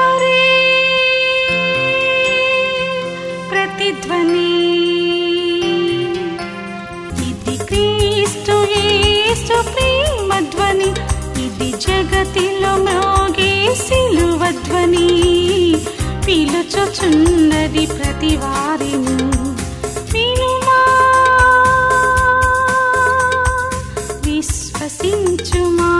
తెల్లారే ప్రతిధ్వని ఇది క్రీస్తు యేసు ప్రేమధ్వని ఇది జగతిలో మ్రోగే సిలువధ్వని పిలుచుచున్నది ప్రతి వారిని వినుమా విశ్వసించుమా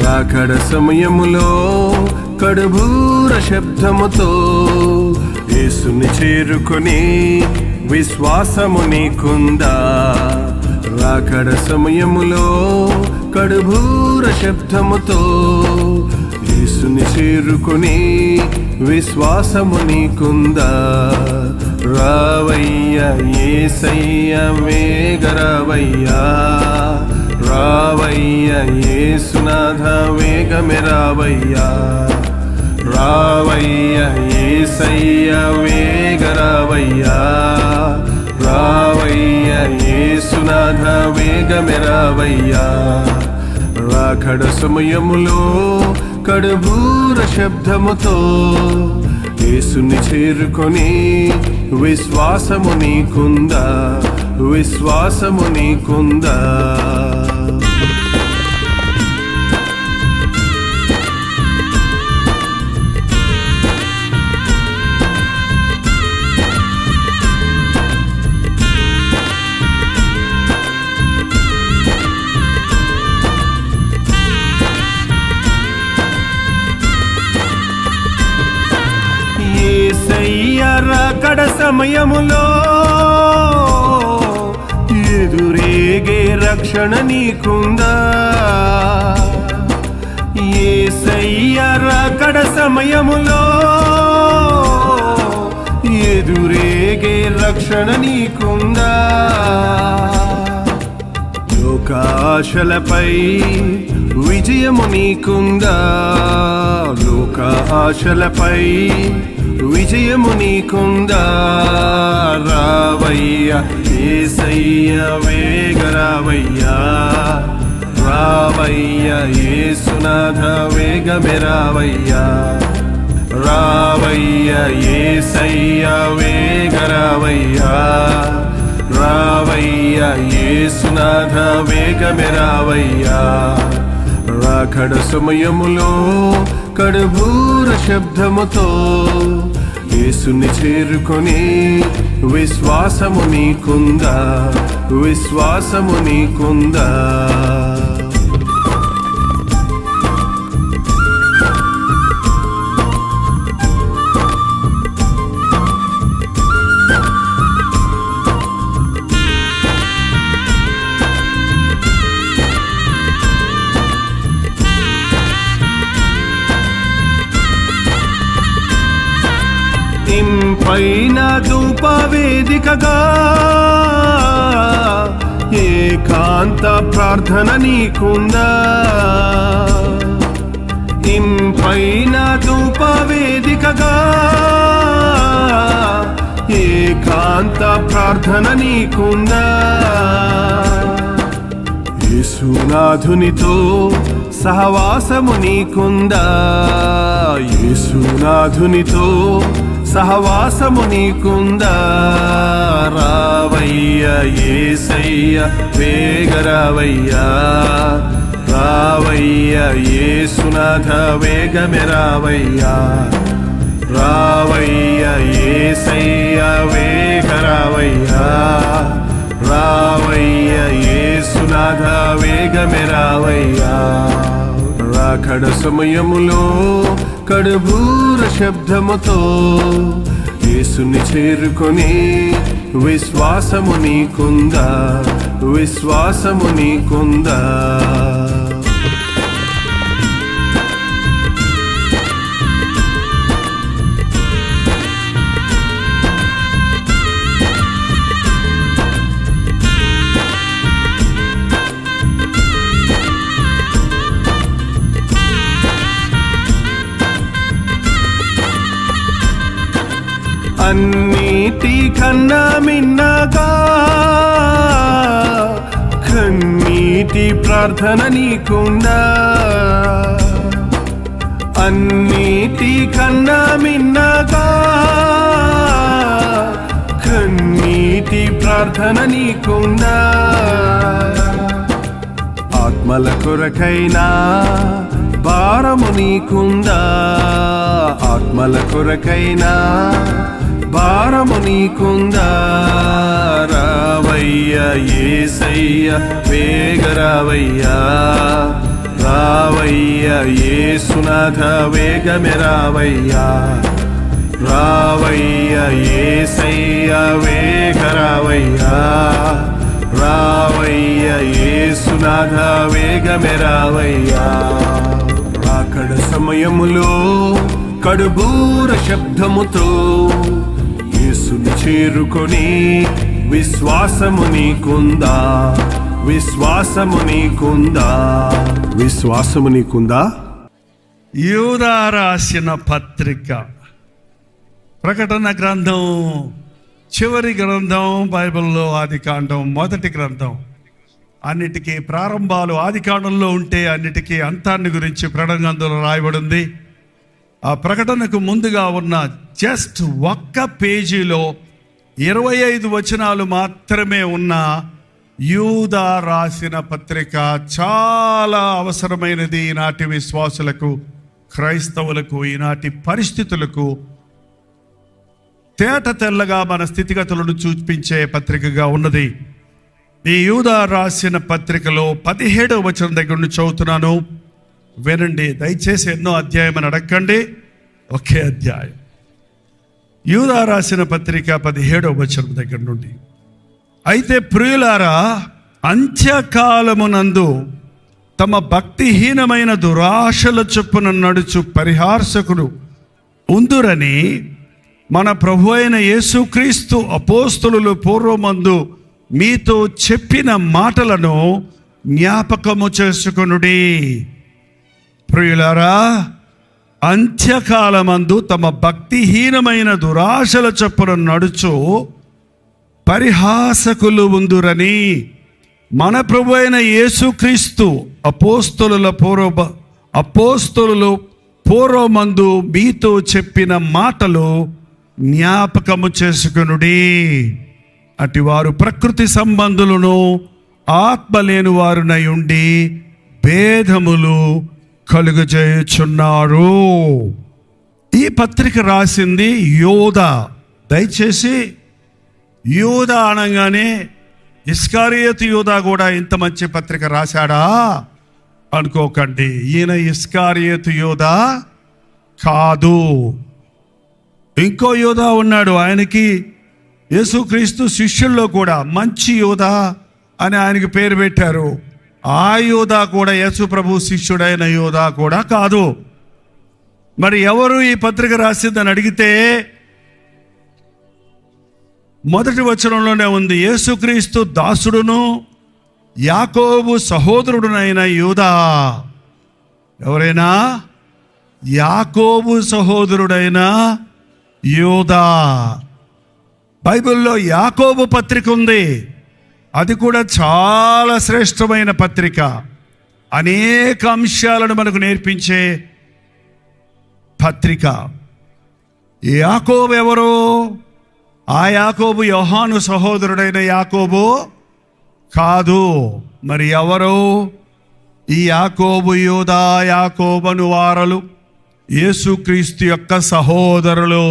రాకడ సమయములో కడుబూర శబ్దముతో యేసుని చేరుకొని విశ్వాసము నీకుందా? రాకడ సమయములో కడుబూర శబ్దముతో యేసుని చేరుకొని విశ్వాసము నీకుందా? రావయ్యా యేసయ్యా వేగరావయ్యా, రావయ్యా యేసునాథ వేగమే రావయ్యా, రావయ్యా యేసయ్యా వేగరావయ్యా, రావయ్యా యేసునాథ వేగమే రావయ్యా. రాకడ సమయములో కడుబూర శబ్దముతో యేసుని చేరుకొని విశ్వాసము నీకుందా? విశ్వాసము నీకుందా? యేసయ్యా రాకడ సమయములో ఎదురేగే రక్షణ నీకుందా? యేసయ్యా రాకడ సమయములో ఎదురేగే రక్షణ నీకుందా? లోకాశలపై విజయము నీకుందా? లోక ఆశలపై విజయము నీకుందా? రావయ్యా యేసయ్యా వేగరావయ్యా, రావయ్యా యేసునాథ వేగమే రావయ్యా, రావయ్యా యేసయ్యా వేగరావయ్యా, రావయ్యా యేసునాథ వేగమే రావయ్యా. రాకడ సమయములో కడుబూర శబ్దముతో యేసుని చేరుకొని విశ్వాసము నీకుందా? విశ్వాసము నీకుందా? ఇంపైన ధూపవేదికగా ఏకాంత ప్రార్థన నీకుందా? ఇంపైన ధూపవేదికగా ఏకాంత ప్రార్థన నీకుందా? యేసునాథునితో సహవాసము నీకుందా? యేసునాథునితో సహవాసము నీకుందా? రావయ్యా యేసయ్యా వేగరావయ్యా, రావయ్యా యేసునాథ వేగమే రావయ్యా, రావయ్యా యేసయ్యా వేగరావయ్యా, రావయ్యా యేసునాథ వేగమే రావయ్యా. రాకడ సమయములో కడుబూర శబ్దముతో యేసుని చేరుకొని విశ్వాసము నీకుందా? విశ్వాసము నీకుందా? కన్నా మిన్నగా కన్నీటి ప్రార్థన నీకుందా? అన్నిటి కన్నా మిన్నగా కన్నీటి ప్రార్థన నీకుందా? ఆత్మల కొరకైనా భారము నీకుందా? ఆత్మల కొరకైనా భారము నీకుందా? రావయ్యా యేసయ్య వేగ రావయ్యా, రావయ్యా యేసునాథ వేగమే రావయ్యా, రావయ్యా యేసయ్య వేగ రావయ్యా, రావయ్యా యేసునాథ వేగమే రావయ్యా. రాకడ సమయములో కడుబూర శబ్దముతో యేసుని చేరుకొని విశ్వాసము నీకుందా? విశ్వాసము నీకుందా? విశ్వాసము నీకుందా? యూదా రాసిన పత్రిక, ప్రకటన గ్రంథం చివరి గ్రంథం, బైబిల్లో ఆదికాండం మొదటి గ్రంథం. అన్నిటికీ ప్రారంభాలు ఆదికాండంలో ఉంటే అన్నిటికీ అంతాన్ని గురించి ప్రకటన గ్రంథంలో రాయబడింది. ఆ ప్రకటనకు ముందుగా ఉన్న జస్ట్ ఒక్క పేజీలో 25 వచనాలు మాత్రమే ఉన్న యూదా రాసిన పత్రిక చాలా అవసరమైనది ఈనాటి విశ్వాసులకు, క్రైస్తవులకు, ఈనాటి పరిస్థితులకు తేట తెల్లగా మన స్థితిగతులను చూపించే పత్రికగా ఉన్నది. ఈ యూదా రాసిన పత్రికలో 17వ వచనం దగ్గర నుంచి చదువుతున్నాను, వినండి. దయచేసి ఎన్నో అధ్యాయం అని అడగండి, ఒకే అధ్యాయం. యూదా రాసిన పత్రిక 17వ వచనం దగ్గర నుండి. అయితే ప్రియులారా, అంత్యకాలమునందు తమ భక్తిహీనమైన దురాశల చొప్పున నడుచు పరిహాసకుడు ఉందురని మన ప్రభు అయిన యేసుక్రీస్తు అపోస్తలులు పూర్వమందు మీతో చెప్పిన మాటలను జ్ఞాపకము చేసుకొనుడి. ప్రియులారా, అంత్యకాలమందు తమ భక్తిహీనమైన దురాశల చొప్పున నడుచు పరిహాసకులు ఉందురని మన ప్రభు అయిన యేసుక్రీస్తు అపోస్తలులు పూర్వమందు మీతో చెప్పిన మాటలు జ్ఞాపకము చేసుకొనుడి. అటు వారు ప్రకృతి సంబంధులను ఆత్మ లేని వారునై ఉండి భేదములు కలుగజేయుచున్నారు. ఈ పత్రిక రాసింది యోధా. దయచేసి యూదా అనగానే ఇస్కారియోతు యూదా కూడా ఇంత మంచి పత్రిక రాశాడా అనుకోకండి. ఈయన ఇస్కారియోతు యూదా కాదు, ఇంకో యూదా ఉన్నాడు. ఆయనకి యేసుక్రీస్తు శిష్యుల్లో కూడా మంచి యూదా అని ఆయనకి పేరు పెట్టారు. ఆ యూదా కూడా యేసు ప్రభు శిష్యుడైన యూదా కూడా కాదు. మరి ఎవరు ఈ పత్రిక రాసిందని అడిగితే మొదటి వచనంలోనే ఉంది, యేసుక్రీస్తు దాసుడును యాకోబు సహోదరుడునైన యూదా. ఎవరైనా? యాకోబు సహోదరుడైన యూదా. బైబిల్లో యాకోబు పత్రిక ఉంది, అది కూడా చాలా శ్రేష్టమైన పత్రిక. అనేక అంశాలను మనకు నేర్పించే పత్రిక. యాకోబు ఎవరు? ఆ యాకోబు యోహాను సహోదరుడైన యాకోబు కాదు. మరి ఎవరు ఈ యాకోబు? యూదా, యాకోబను వారలు యేసుక్రీస్తు యొక్క సహోదరులు.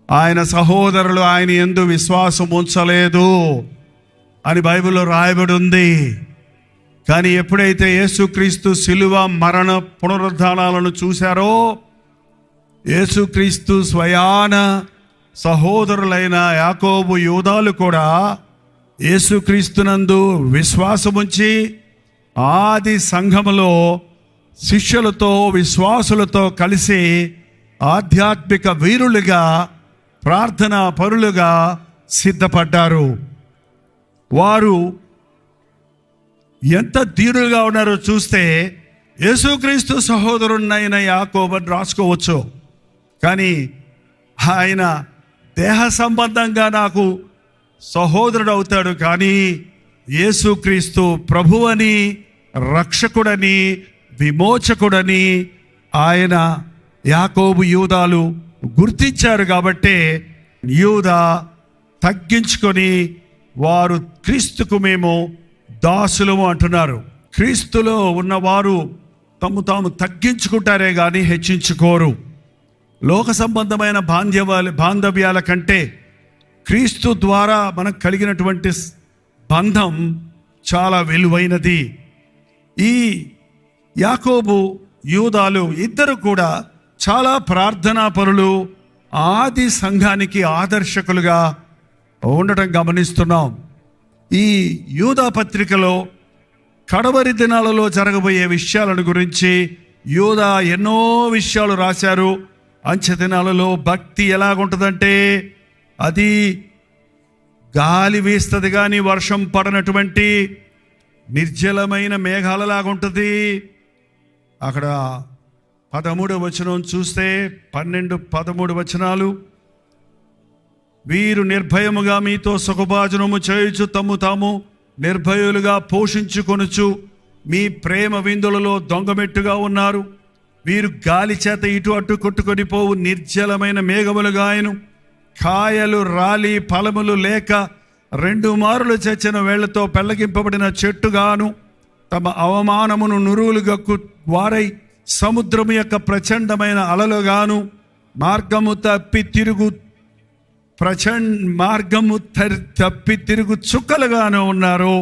ఆయన సహోదరులు ఆయన యందు విశ్వాసం ఉంచలేదు అని బైబిల్లో రాయబడి ఉంది. కానీ ఎప్పుడైతే యేసుక్రీస్తు శిలువ మరణ పునరుద్ధానాలను చూశారో, యేసుక్రీస్తు స్వయాన సహోదరులైన యాకోబు యూదాలు కూడా యేసుక్రీస్తునందు విశ్వాసముంచి ఆది సంఘములో శిష్యులతో విశ్వాసులతో కలిసి ఆధ్యాత్మిక వీరులుగా, ప్రార్థనా పరులుగా సిద్ధపడ్డారు. వారు ఎంత ధీరులుగా ఉన్నారో చూస్తే యేసుక్రీస్తు సహోదరునైన యాకోబుని రాసుకోవచ్చు. కానీ ఆయన దేహ సంబంధంగా నాకు సహోదరుడు అవుతాడు, కానీ యేసుక్రీస్తు ప్రభువని, రక్షకుడని, విమోచకుడని ఆయన యాకోబు యూదాలు గుర్తించారు. కాబట్టే యూదా తగ్గించుకొని వారు క్రీస్తుకు మేము దాసులము అంటున్నారు. క్రీస్తులో ఉన్నవారు తాము తగ్గించుకుంటారే కానీ హెచ్చించుకోరు. లోక సంబంధమైన బాంధవ్యాల కంటే క్రీస్తు ద్వారా మనకు కలిగినటువంటి బంధం చాలా విలువైనది. ఈ యాకోబు యూదాలు ఇద్దరు కూడా చాలా ప్రార్థనా పరులు, ఆది సంఘానికి ఆదర్శకులుగా ఉండటం గమనిస్తున్నాం. ఈ యూదా పత్రికలో కడవరి దినాలలో జరగబోయే విషయాలను గురించి యూదా ఎన్నో విషయాలు రాశారు. అంచె దినాలలో భక్తి ఎలాగుంటుందంటే అది గాలి వీస్తుంది కానీ వర్షం పడనటువంటి నిర్జలమైన మేఘాలలాగుంటుంది. అక్కడ 13వ వచనం చూస్తే 12-13 వచనాలు, వీరు నిర్భయముగా మీతో సుఖభాజనము చేయుచు తమ్ము తాము నిర్భయులుగా పోషించుకొనుచు మీ ప్రేమ విందులలో దొంగమెట్టుగా ఉన్నారు. వీరు గాలి చేత ఇటు అటు కొట్టుకొని పోవు నిర్జలమైన మేఘములుగాయను, కాయలు రాలి ఫలములు లేక 2 మారులు చచ్చిన వేళ్లతో పెళ్లగింపబడిన చెట్టుగాను, తమ అవమానమును నురువులు గక్కు వారై సముద్రము యొక్క ప్రచండమైన అలలుగాను, మార్గము తప్పి తిరుగు చుక్కలుగాను ఉన్నారు.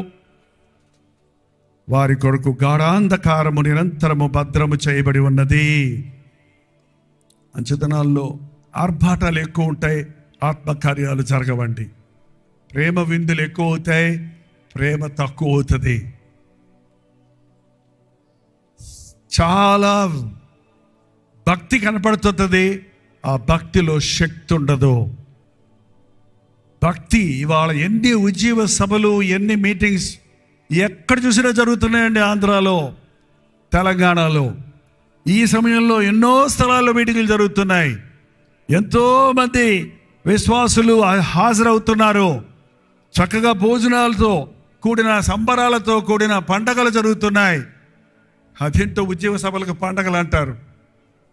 వారి కొరకు గాఢాంధకారము నిరంతరము భద్రము చేయబడి ఉన్నది. అంచెతనాల్లో ఆర్భాటాలు ఎక్కువ ఉంటాయి, ఆత్మకార్యాలు జరగవండి. ప్రేమ విందులు ఎక్కువ అవుతాయి, ప్రేమ తక్కువ అవుతుంది. చాలా భక్తి కనపడుతుంది, ఆ భక్తిలో శక్తి ఉండదు. భక్తి ఇవాళ ఎన్ని ఉజ్జీవ సభలు, ఎన్ని మీటింగ్స్ ఎక్కడ చూసినా జరుగుతున్నాయండి. ఆంధ్రాలో, తెలంగాణలో ఈ సమయంలో ఎన్నో స్థలాల్లో మీటింగులు జరుగుతున్నాయి. ఎంతోమంది విశ్వాసులు హాజరవుతున్నారు. చక్కగా భోజనాలతో కూడిన, సంబరాలతో కూడిన పండగలు జరుగుతున్నాయి. అదేంటో ఉద్యోగ సభలకు పండగలు అంటారు.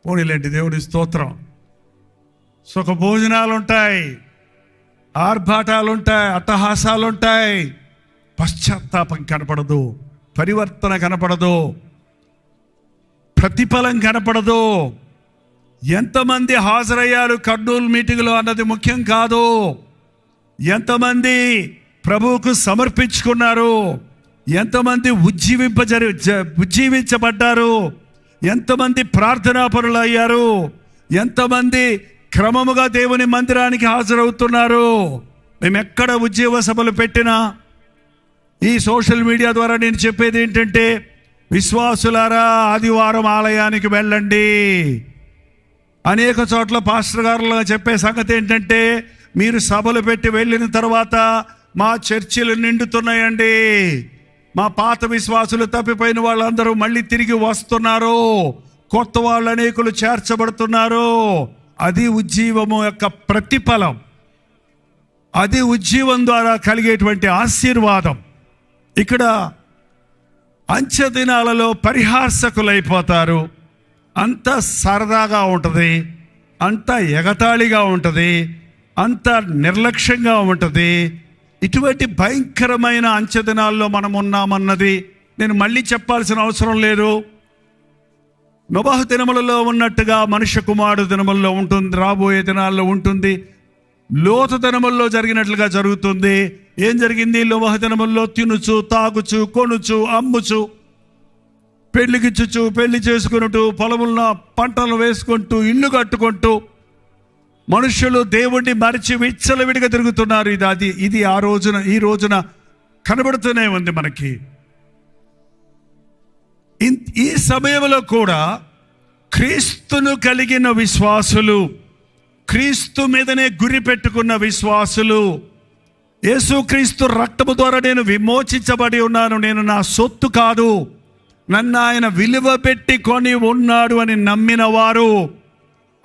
పోనీలేంటి, దేవుని స్తోత్రం. సుఖ భోజనాలు ఉంటాయి, ఆర్భాటాలు ఉంటాయి, అట్టహాసాలు ఉంటాయి. పశ్చాత్తాపం కనపడదు, పరివర్తన కనపడదు, ప్రతిఫలం కనపడదు. ఎంతమంది హాజరయ్యారు కర్నూలు మీటింగ్లో అన్నది ముఖ్యం కాదు. ఎంతమంది ప్రభువుకు సమర్పించుకున్నారు, ఎంతమంది ఉజ్జీవించబడ్డారు, ఎంతమంది ప్రార్థనా పరులు అయ్యారు, ఎంతమంది క్రమముగా దేవుని మందిరానికి హాజరవుతున్నారు. మేము ఎక్కడ ఉజ్జీవ సభలు పెట్టినా ఈ సోషల్ మీడియా ద్వారా నేను చెప్పేది ఏంటంటే, విశ్వాసులారా ఆదివారం ఆలయానికి వెళ్ళండి. అనేక చోట్ల పాస్టర్ గారులు చెప్పే సంగతి ఏంటంటే, మీరు సభలు పెట్టి వెళ్ళిన తర్వాత మా చర్చిలు నిండుతున్నాయండి, మా పాత విశ్వాసులు తప్పిపోయిన వాళ్ళందరూ మళ్ళీ తిరిగి వస్తున్నారు, కొత్త వాళ్ళు అనేకులు చేర్చబడుతున్నారు. అది ఉజ్జీవము యొక్క ప్రతిఫలం, అది ఉజ్జీవం ద్వారా కలిగేటువంటి ఆశీర్వాదం. ఇక్కడ అంచె దినాలలో పరిహాసకులైపోతారు. అంత సరదాగా ఉంటుంది, అంత ఎగతాళిగా ఉంటుంది, అంత నిర్లక్ష్యంగా ఉంటుంది. ఇటువంటి భయంకరమైన అంచె దినాల్లో మనం ఉన్నామన్నది నేను మళ్ళీ చెప్పాల్సిన అవసరం లేదు. నోబహు దినములలో ఉన్నట్టుగా మనుష్య కుమారుడు దినముల్లో ఉంటుంది, రాబోయే దినాల్లో ఉంటుంది. లోతు దినముల్లో జరిగినట్లుగా జరుగుతుంది. ఏం జరిగింది? నోబహు దినముల్లో తినుచు, తాగుచు, కొనుచు, అమ్ముచు, పెళ్లికిచ్చుచు, పెళ్లి చేసుకున్నట్టు, పొలమున్న పంటలు వేసుకుంటూ, ఇల్లు కట్టుకుంటూ మనుషులు దేవుణ్ణి మరిచి విచ్చలవిడిగా తిరుగుతున్నారు. ఇది ఈ రోజున కనబడుతూనే ఉంది మనకి. ఈ సమయంలో కూడా క్రీస్తును కలిగిన విశ్వాసులు, క్రీస్తు మీదనే గురి పెట్టుకున్న విశ్వాసులు, యేసుక్రీస్తు రక్తము ద్వారా నేను విమోచించబడి ఉన్నాను, నేను నా సొత్తు కాదు, నన్ను ఆయన విలువ పెట్టి కొని ఉన్నాడు అని నమ్మిన వారు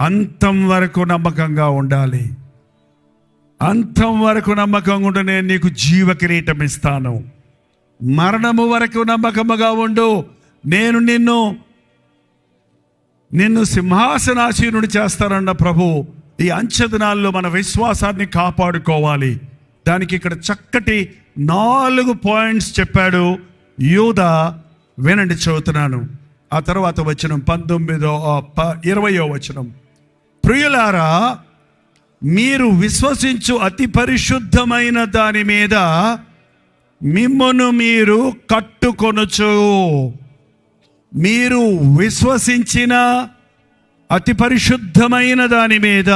అంతం వరకు నమ్మకంగా ఉండాలి. అంతం వరకు నమ్మకంగా ఉండు, నేను నీకు జీవ కిరీటం ఇస్తాను. మరణము వరకు నమ్మకముగా ఉండు, నేను నిన్ను సింహాసనాసీనుడు చేస్తానన్న ప్రభు. ఈ అంచె దినాల్లో మన విశ్వాసాన్ని కాపాడుకోవాలి. దానికి ఇక్కడ చక్కటి 4 పాయింట్స్ చెప్పాడు యూదా. వినండి, చదువుతున్నాను. ఆ తర్వాత వచనం 20వ వచనం. ప్రియులారా, మీరు విశ్వసించు అతి పరిశుద్ధమైన దాని మీద మిమ్మును మీరు కట్టుకొనుచు. మీరు విశ్వసించిన అతి పరిశుద్ధమైన దాని మీద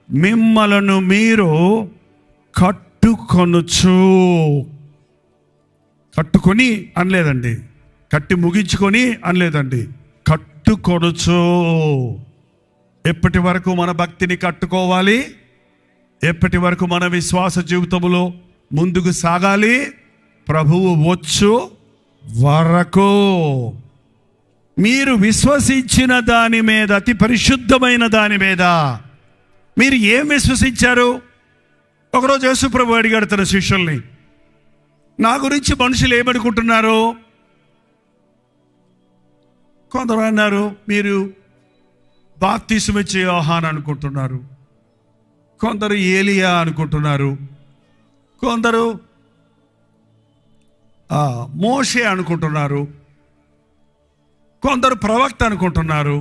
మిమ్మలను మీరు కట్టుకొనుచు. కట్టుకొని అనలేదండి, కట్టి ముగించుకొని అనలేదండి, కట్టుకొనుచు. ఎప్పటి వరకు మన భక్తిని కట్టుకోవాలి? ఎప్పటి వరకు మన విశ్వాస జీవితంలో ముందుకు సాగాలి? ప్రభువు వచ్చు వరకు. మీరు విశ్వసించిన దాని మీద, అతి పరిశుద్ధమైన దాని మీద మీరు ఏం విశ్వసించారు? ఒకరోజు యేసు ప్రభు అడిగాడు తన శిష్యుల్ని, నా గురించి మనుషులు ఏమనుకుంటున్నారు? కొందరు అన్నారు, మీరు బాప్తిసమిచ్చే యోహాను అనుకుంటున్నారు, కొందరు ఏలియా అనుకుంటున్నారు, కొందరు మోషే అనుకుంటున్నారు, కొందరు ప్రవక్త అనుకుంటున్నారు.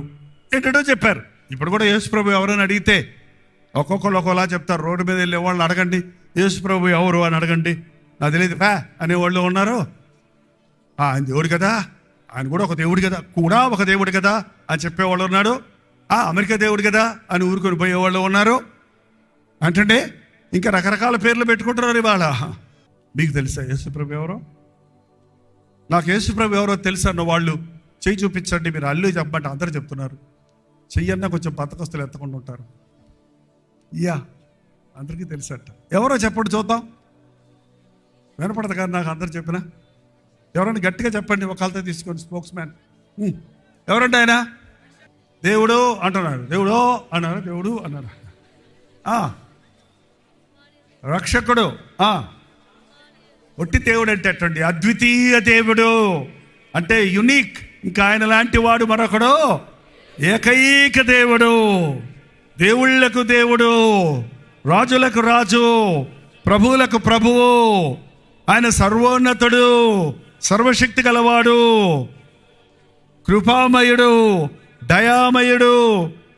ఏంటో చెప్పారు. ఇప్పుడు కూడా యేసు ప్రభు ఎవరైనా అడిగితే ఒక్కొక్కరు ఒక్కోలా చెప్తారు. రోడ్డు మీద వెళ్ళే వాళ్ళని అడగండి, యేసు ప్రభు ఎవరు అని అడగండి, నాకు తెలియదు అనేవాళ్ళు ఉన్నారు. ఆయన దేవుడు కదా, ఆయన కూడా ఒక దేవుడు కదా, కూడా ఒక దేవుడు కదా అని చెప్పేవాళ్ళు ఉన్నాడు. అమెరికా దేవుడు కదా అని ఊరుకొని పోయేవాళ్ళు ఉన్నారు. అంటే ఇంకా రకరకాల పేర్లు పెట్టుకుంటున్నారు ఇవాళ. మీకు తెలుసా యేసు ప్రభు ఎవరో? నాకు యేసు ప్రభు ఎవరో తెలుసా అన్న వాళ్ళు చెయ్యి చూపించండి. మీరు అల్లు చెప్పమంటే అందరూ చెప్తున్నారు. చెయ్యన్నా కొంచెం బతకస్తులు ఎత్తకుండా ఉంటారు. అందరికీ తెలుసట. ఎవరో చెప్పండి చూద్దాం. వినపడదు కానీ నాకు అందరు చెప్పినా. ఎవరైనా గట్టిగా చెప్పండి, ఒకళ్ళతో తీసుకొని స్పోక్స్ మ్యాన్. ఎవరండి ఆయన? దేవుడు అంటున్నారు, దేవుడు అన్నారు, దేవుడు అన్నారు. రక్షకుడు. ఒట్టి దేవుడు అంటే అట్టండి, అద్వితీయ దేవుడు అంటే యునిక్. ఇంకా ఆయన లాంటి వాడు మరొకడు, ఏకైక దేవుడు, దేవుళ్లకు దేవుడు, రాజులకు రాజు, ప్రభువులకు ప్రభువు. ఆయన సర్వోన్నతుడు, సర్వశక్తి గలవాడు, కృపామయుడు, దయామయుడు,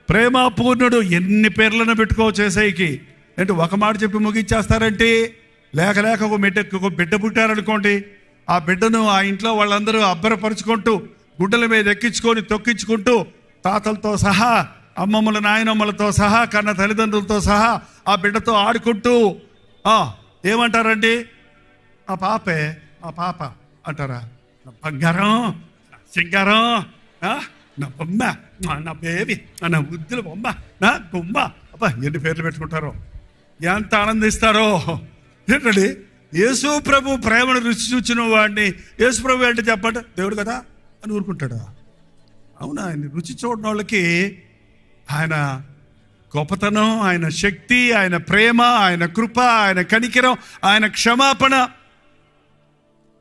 ప్రేమపూర్ణుడు. ఎన్ని పేర్లను పెట్టుకోవచ్చు ఏసైకి. ఏంటి ఒక మాట చెప్పి ముగించేస్తారంటే? లేక ఒక బిడ్డ పుట్టారనుకోండి, ఆ బిడ్డను ఆ ఇంట్లో వాళ్ళందరూ అబ్బరపరుచుకుంటూ గుడ్డల మీద ఎక్కించుకొని తొక్కించుకుంటూ తాతలతో సహా, అమ్మమ్మల నాయనమ్మలతో సహా, కన్న తల్లిదండ్రులతో సహా ఆ బిడ్డతో ఆడుకుంటూ ఏమంటారండి? ఆ పాపే, ఆ పాప అంటారా? నా బంగారం, నా సింగారం, నా బొమ్మ, నా బేబీ, నా ముద్దుల బొమ్మ, నా బొమ్మ. అబ్బా ఎన్ని పేర్లు పెట్టుకుంటారో, ఎంత ఆనందిస్తారో. ఏంటండి యేసు ప్రభు ప్రేమను రుచి చూచిన వాడిని యేసు ప్రభు అంటే చెప్పండి దేవుడు కదా అని ఊరుకుంటాడా? అవునా? ఆయన రుచి చూడని వాళ్ళకి ఆయన గొప్పతనం, ఆయన శక్తి, ఆయన ప్రేమ, ఆయన కృప, ఆయన కనికరం, ఆయన క్షమాపణ,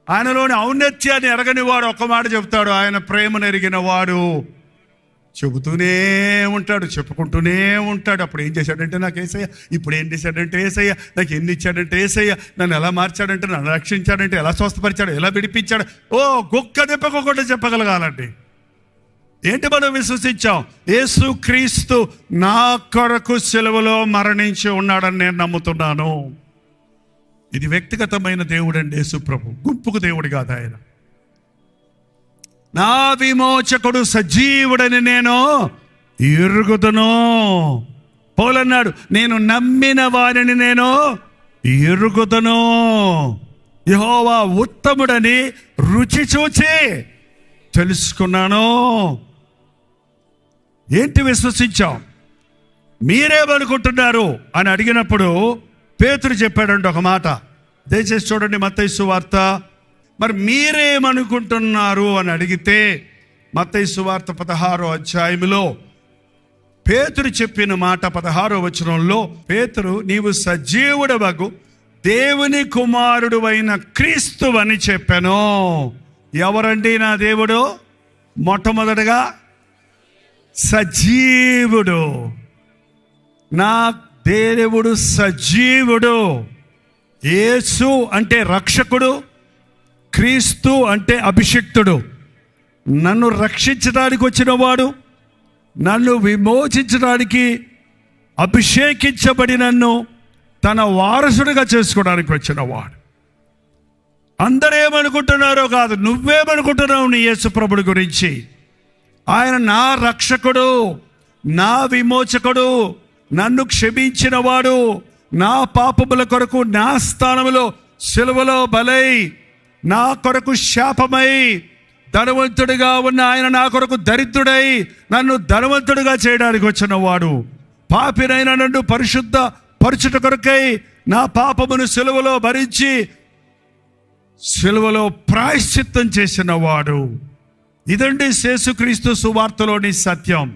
ఆయనలోని ఔన్నత్యాన్ని ఎరగని వాడు ఒక్క మాట చెప్తాడు, ఆయన ప్రేమను ఎరిగిన వాడు. చెబుతూనే ఉంటాడు, చెప్పుకుంటూనే ఉంటాడు. అప్పుడు ఏం చేశాడంటే నాకు ఏసయ్య, ఇప్పుడు ఏం చేశాడంటే ఏసయ్య, నాకు ఎన్ని ఇచ్చాడంటే ఏసయ్య, నన్ను ఎలా మార్చాడంటే, నన్ను రక్షించాడంటే, ఎలా స్వస్థపరిచాడు, ఎలా విడిపించాడు. గొక్క దెప్పకుండా చెప్పగలగాలండి. ఏంటి మనం విశ్వసించాం? యేసు క్రీస్తు నా కొరకు సిలువలో మరణించి ఉన్నాడని నేను నమ్ముతున్నాను. ఇది వ్యక్తిగతమైన దేవుడు అండి యేసు ప్రభు, గుంపుకు దేవుడు కాదు ఆయన. నా విమోచకుడు సజీవుడని నేను ఎరుగుదును. పౌలన్నాడు, నేను నమ్మిన వారిని నేను ఎరుగుదును. యెహోవా ఉత్తముడని రుచి చూచి తెలుసుకున్నాను. ఏంటి విశ్వసించాం? మీరేమనుకుంటున్నారు అని అడిగినప్పుడు పేతురు చెప్పాడండి ఒక మాట. దయచేసి చూడండి మత్తయి సువార్త. మరి మీరేమనుకుంటున్నారు అని అడిగితే మత్తయి సువార్త 16వ అధ్యాయంలో పేతురు చెప్పిన మాట 16వ వచనంలో, పేతురు నీవు సజీవుడవగు దేవుని కుమారుడు అయిన క్రీస్తు అని చెప్పాను. ఎవరండి నా దేవుడు? మొట్టమొదటగా సజీవుడు. నా దేవుడు సజీవుడు. యేసు అంటే రక్షకుడు, క్రీస్తు అంటే అభిషిక్తుడు. నన్ను రక్షించడానికి వచ్చినవాడు, నన్ను విమోచించడానికి అభిషేకించబడి నన్ను తన వారసుడిగా చేసుకోవడానికి వచ్చినవాడు. అందరేమనుకుంటున్నారో కాదు, నువ్వేమనుకుంటున్నావు నీ యేసు ప్రభుడి గురించి? ఆయన నా రక్షకుడు, నా విమోచకుడు, నన్ను క్షమించినవాడు, నా పాపముల కొరకు నా స్థానములో సిలువలో బలై నా కొరకు శాపమై ధనవంతుడిగా ఉన్న ఆయన నా కొరకు దరిద్రుడై నన్ను ధనవంతుడిగా చేయడానికి వచ్చిన వాడు. పాపినైన నన్ను పరిశుద్ధ పరచుట కొరకై నా పాపమును సిలువలో భరించి సిలువలో ప్రాయశ్చిత్తం చేసిన వాడు. ఇదండి యేసుక్రీస్తు సువార్తలోని సత్యం.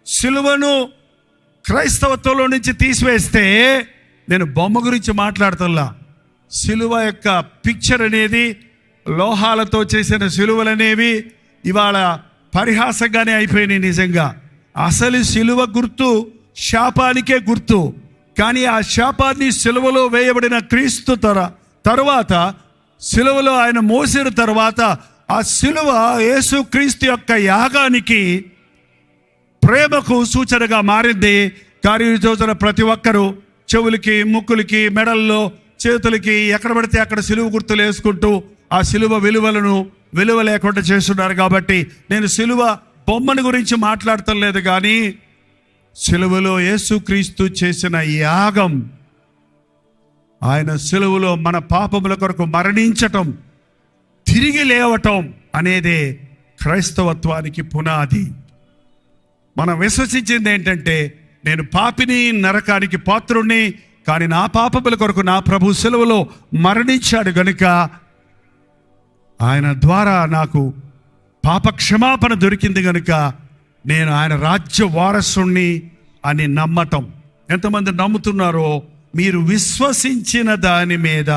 సిలువను క్రైస్తవత్వంలో నుంచి తీసివేస్తే, నేను బొమ్మ గురించి మాట్లాడుతున్నా, సిలువ యొక్క పిక్చర్ అనేది, లోహాలతో చేసిన సిలువలు అనేవి ఇవాళ పరిహాసంగానే అయిపోయినాయి. నిజంగా అసలు సిలువ గుర్తు శాపానికే గుర్తు. కానీ ఆ శాపాన్ని సిలువలో వేయబడిన క్రీస్తు తరువాత, సిలువలో ఆయన మోసిన తర్వాత, ఆ సిలువ యేసు క్రీస్తు యొక్క యాగానికి, ప్రేమకు సూచనగా మారింది. కానీ ఈ రోజున ప్రతి ఒక్కరూ చెవులకి, ముక్కులకి, మెడల్లో, చేతులకి ఎక్కడ పడితే అక్కడ సిలువ గుర్తులు వేసుకుంటూ ఆ సిలువ విలువ లేకుండా చేస్తున్నారు. కాబట్టి నేను సిలువ బొమ్మను గురించి మాట్లాడటం లేదు, కానీ సిలువలో యేసుక్రీస్తు చేసిన యాగం, ఆయన సిలువలో మన పాపముల కొరకు మరణించటం, తిరిగి లేవటం అనేదే క్రైస్తవత్వానికి పునాది. మనం విశ్వసించింది ఏంటంటే, నేను పాపిని, నరకానికి పాత్రుణ్ణి, కానీ నా పాపముల కొరకు నా ప్రభు సిలువలో మరణించాడు గనుక ఆయన ద్వారా నాకు పాప క్షమాపణ దొరికింది గనుక నేను ఆయన రాజ్య వారసుణ్ణి అని నమ్మటం. ఎంతమంది నమ్ముతున్నారో? మీరు విశ్వసించిన దాని మీద,